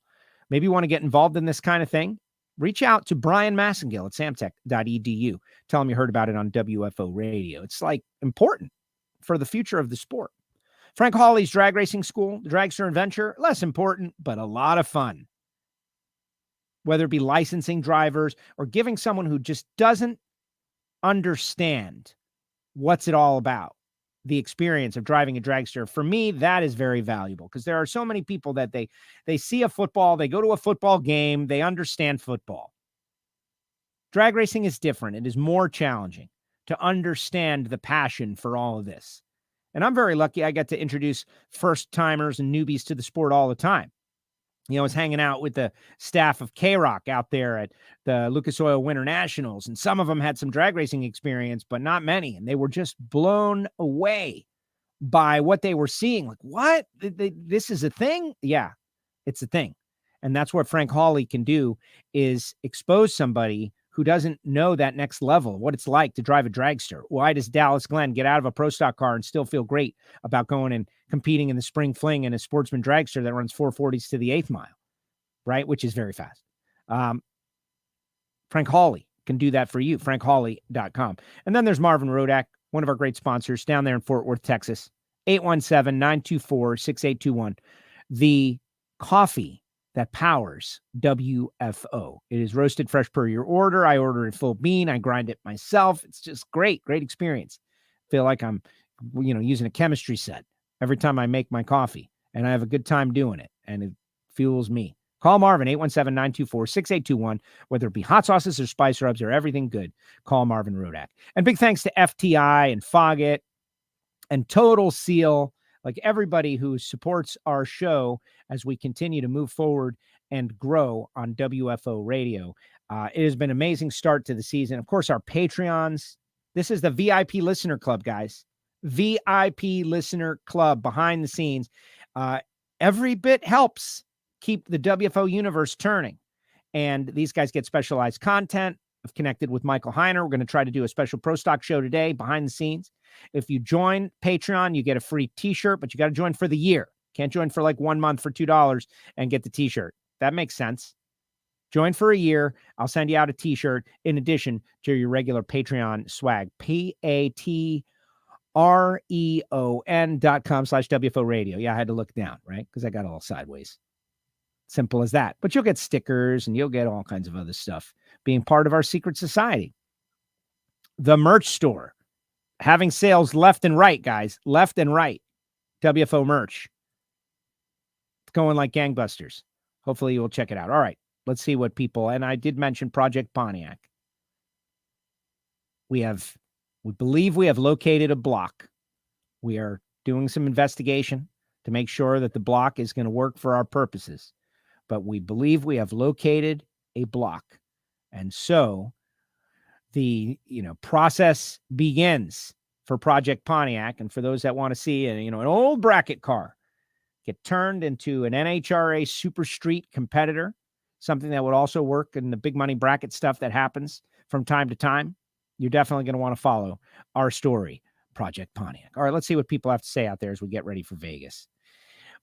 maybe you want to get involved in this kind of thing, reach out to Brian Massengill at samtech.edu. Tell him you heard about it on WFO Radio. It's like important for the future of the sport. Frank Hawley's drag racing school, the Dragster Adventure, less important, but a lot of fun. Whether it be licensing drivers or giving someone who just doesn't understand what's it all about the experience of driving a dragster, for me, that is very valuable, because there are so many people that they see a football, they go to a football game, they understand football. Drag racing is different. It is more challenging to understand the passion for all of this. And I'm very lucky I get to introduce first-timers and newbies to the sport all the time. I was hanging out with the staff of K-Rock out there at the Lucas Oil Winternationals, and some of them had some drag racing experience, but not many. And they were just blown away by what they were seeing. Like, what? This is a thing? Yeah, it's a thing. And that's what Frank Hawley can do, is expose somebody who doesn't know that next level, what it's like to drive a dragster. Why does Dallas Glenn get out of a Pro Stock car and still feel great about going and competing in the Spring Fling in a Sportsman dragster that runs 440s to the 8th mile, right? Which is very fast. Frank Hawley can do that for you, frankhawley.com. And then there's Marvin Rodak, one of our great sponsors down there in Fort Worth, Texas, 817-924-6821. The coffee that powers WFO. It is roasted fresh per your order. I order it full bean. I grind it myself. It's just great experience. Feel like I'm, using a chemistry set every time I make my coffee, and I have a good time doing it, and it fuels me. Call Marvin, 817-924-6821, whether it be hot sauces or spice rubs or everything good. Call Marvin Rodak. And big thanks to FTI and Foggett and Total Seal, like everybody who supports our show as we continue to move forward and grow on WFO Radio. It has been an amazing start to the season. Of course, our Patreons. This is the VIP Listener Club, guys. VIP Listener Club behind the scenes. Every bit helps keep the WFO universe turning. And these guys get specialized content. I've connected with Michael Heiner. We're going to try to do a special Pro Stock show today behind the scenes. If you join Patreon, you get a free t-shirt, but you got to join for the year. Can't join for like 1 month for $2 and get the t-shirt. That makes sense. Join for a year. I'll send you out a t-shirt in addition to your regular Patreon swag. patreon.com/WFO Radio. Yeah, I had to look down, right? Because I got all sideways. Simple as that. But you'll get stickers and you'll get all kinds of other stuff being part of our secret society. The merch store. Having sales left and right, guys. Left and right. WFO merch. It's going like gangbusters. Hopefully you will check it out. All right. Let's see what people, and I did mention Project Pontiac. We believe we have located a block. We are doing some investigation to make sure that the block is going to work for our purposes. But we believe we have located a block. And so the process begins for Project Pontiac. And for those that want to see an old bracket car get turned into an NHRA Super Street competitor, something that would also work in the big money bracket stuff that happens from time to time, you're definitely going to want to follow our story, Project Pontiac. All right, let's see what people have to say out there as we get ready for Vegas.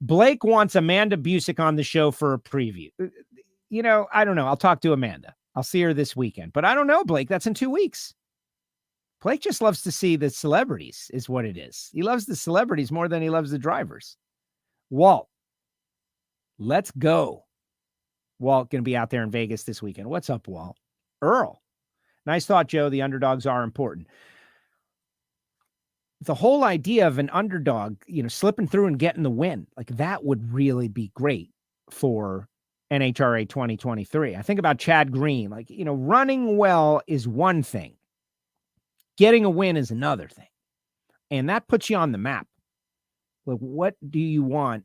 Blake wants Amanda Busick on the show for a preview. I don't know. I'll talk to Amanda. I'll see her this weekend. But I don't know, Blake. That's in 2 weeks. Blake just loves to see the celebrities, is what it is. He loves the celebrities more than he loves the drivers. Walt, let's go. Walt going to be out there in Vegas this weekend. What's up, Walt? Earl, nice thought, Joe. The underdogs are important. The whole idea of an underdog, slipping through and getting the win, like that would really be great for NHRA 2023. I think about Chad Green, running well is one thing. Getting a win is another thing. And that puts you on the map. Like, what do you want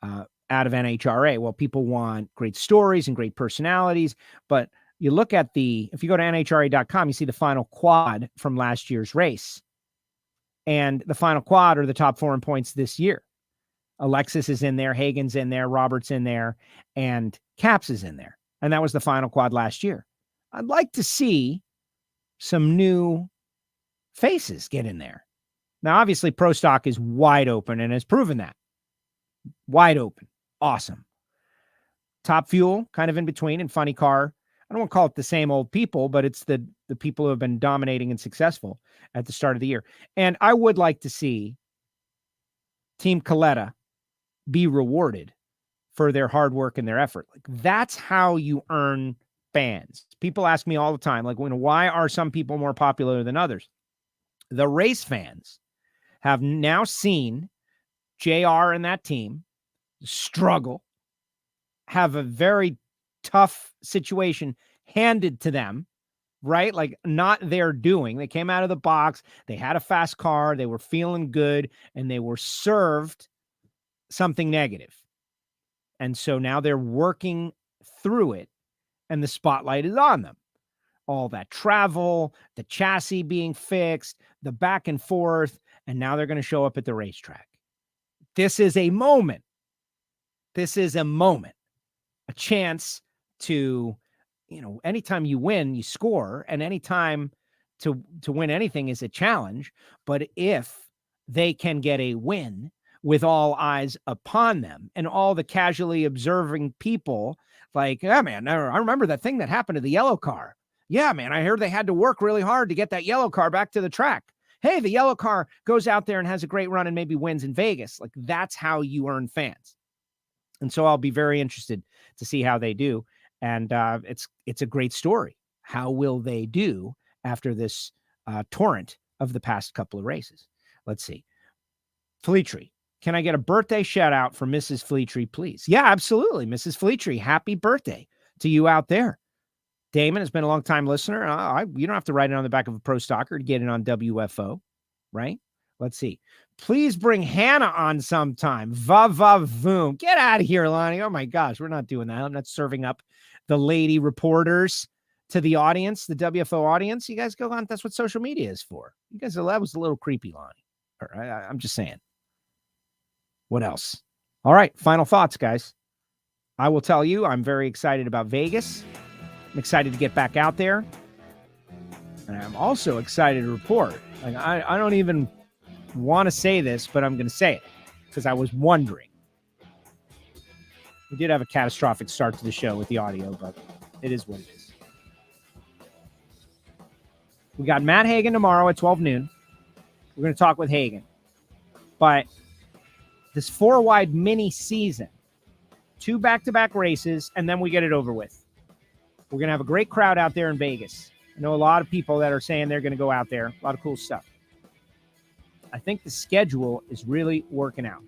out of NHRA? Well, people want great stories and great personalities, but you look at if you go to NHRA.com, you see the final quad from last year's race. And the final quad are the top 4 in points this year. Alexis is in there, Hagen's in there, Robert's in there, and Caps is in there. And that was the final quad last year. I'd like to see some new faces get in there. Now, obviously, Pro Stock is wide open and has proven that. Wide open. Awesome. Top Fuel, kind of in between, and Funny Car. I don't want to call it the same old people, but it's the people who have been dominating and successful at the start of the year. And I would like to see Team Coletta be rewarded for their hard work and their effort. Like, that's how you earn fans. People ask me all the time, why are some people more popular than others? The race fans have now seen JR and that team struggle, have a very tough situation handed to them, right? Like not their doing. They came out of the box. They had a fast car. They were feeling good, and they were served something negative. And so now they're working through it, and the spotlight is on them. All that travel, the chassis being fixed, the back and forth, and now they're going to show up at the racetrack. This is a moment. This is a moment, a chance to, anytime you win, you score, and anytime to win anything is a challenge. But if they can get a win with all eyes upon them and all the casually observing people like, yeah, man, I remember that thing that happened to the yellow car. Yeah, man, I heard they had to work really hard to get that yellow car back to the track. Hey, the yellow car goes out there and has a great run and maybe wins in Vegas. Like, that's how you earn fans. And so I'll be very interested to see how they do. And it's a great story. How will they do after this torrent of the past couple of races? Let's see. Fleetry, can I get a birthday shout out for Mrs. Fleetry, please? Yeah, absolutely. Mrs. Fleetry, happy birthday to you out there. Damon has been a long time listener. You don't have to write it on the back of a Pro Stocker to get it on WFO, right? Let's see. Please bring Hannah on sometime. Va-va-voom. Get out of here, Lonnie. Oh, my gosh. We're not doing that. I'm not serving up the lady reporters to the audience, the WFO audience. You guys go on. That's what social media is for. You guys, that was a little creepy, Lonnie. I'm just saying. What else? All right. Final thoughts, guys. I will tell you, I'm very excited about Vegas. I'm excited to get back out there. And I'm also excited to report. Like, I don't even want to say this, but I'm going to say it because I was wondering. We did have a catastrophic start to the show with the audio, but it is what it is. We got Matt Hagan tomorrow at 12 noon. We're going to talk with Hagan. But this 4-wide mini season, 2 back-to-back races, and then we get it over with. We're going to have a great crowd out there in Vegas. I know a lot of people that are saying they're going to go out there. A lot of cool stuff. I think the schedule is really working out.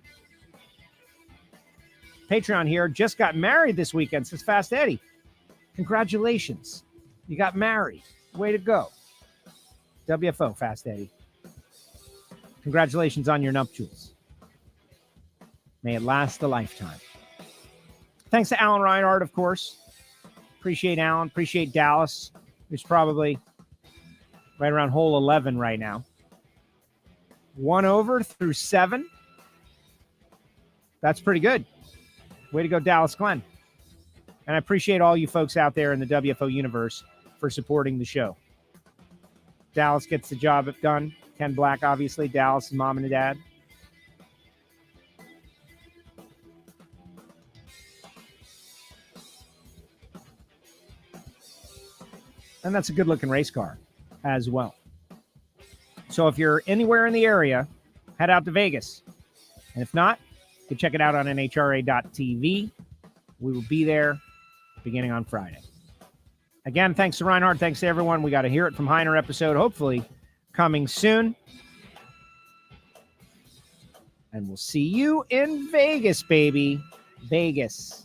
Patreon here just got married this weekend, says Fast Eddie. Congratulations. You got married. Way to go. WFO, Fast Eddie. Congratulations on your nuptials. May it last a lifetime. Thanks to Alan Reinhart, of course. Appreciate Alan. Appreciate Dallas, who's probably right around hole 11 right now. 1 over through 7. That's pretty good. Way to go, Dallas Glenn. And I appreciate all you folks out there in the WFO universe for supporting the show. Dallas gets the job done. Ken Black, obviously. Dallas' mom and dad. And that's a good-looking race car as well. So if you're anywhere in the area, head out to Vegas. And if not, you can check it out on NHRA.tv. We will be there beginning on Friday. Again, thanks to Reinhardt. Thanks to everyone. We got a Hear It From Heiner episode, hopefully coming soon. And we'll see you in Vegas, baby. Vegas.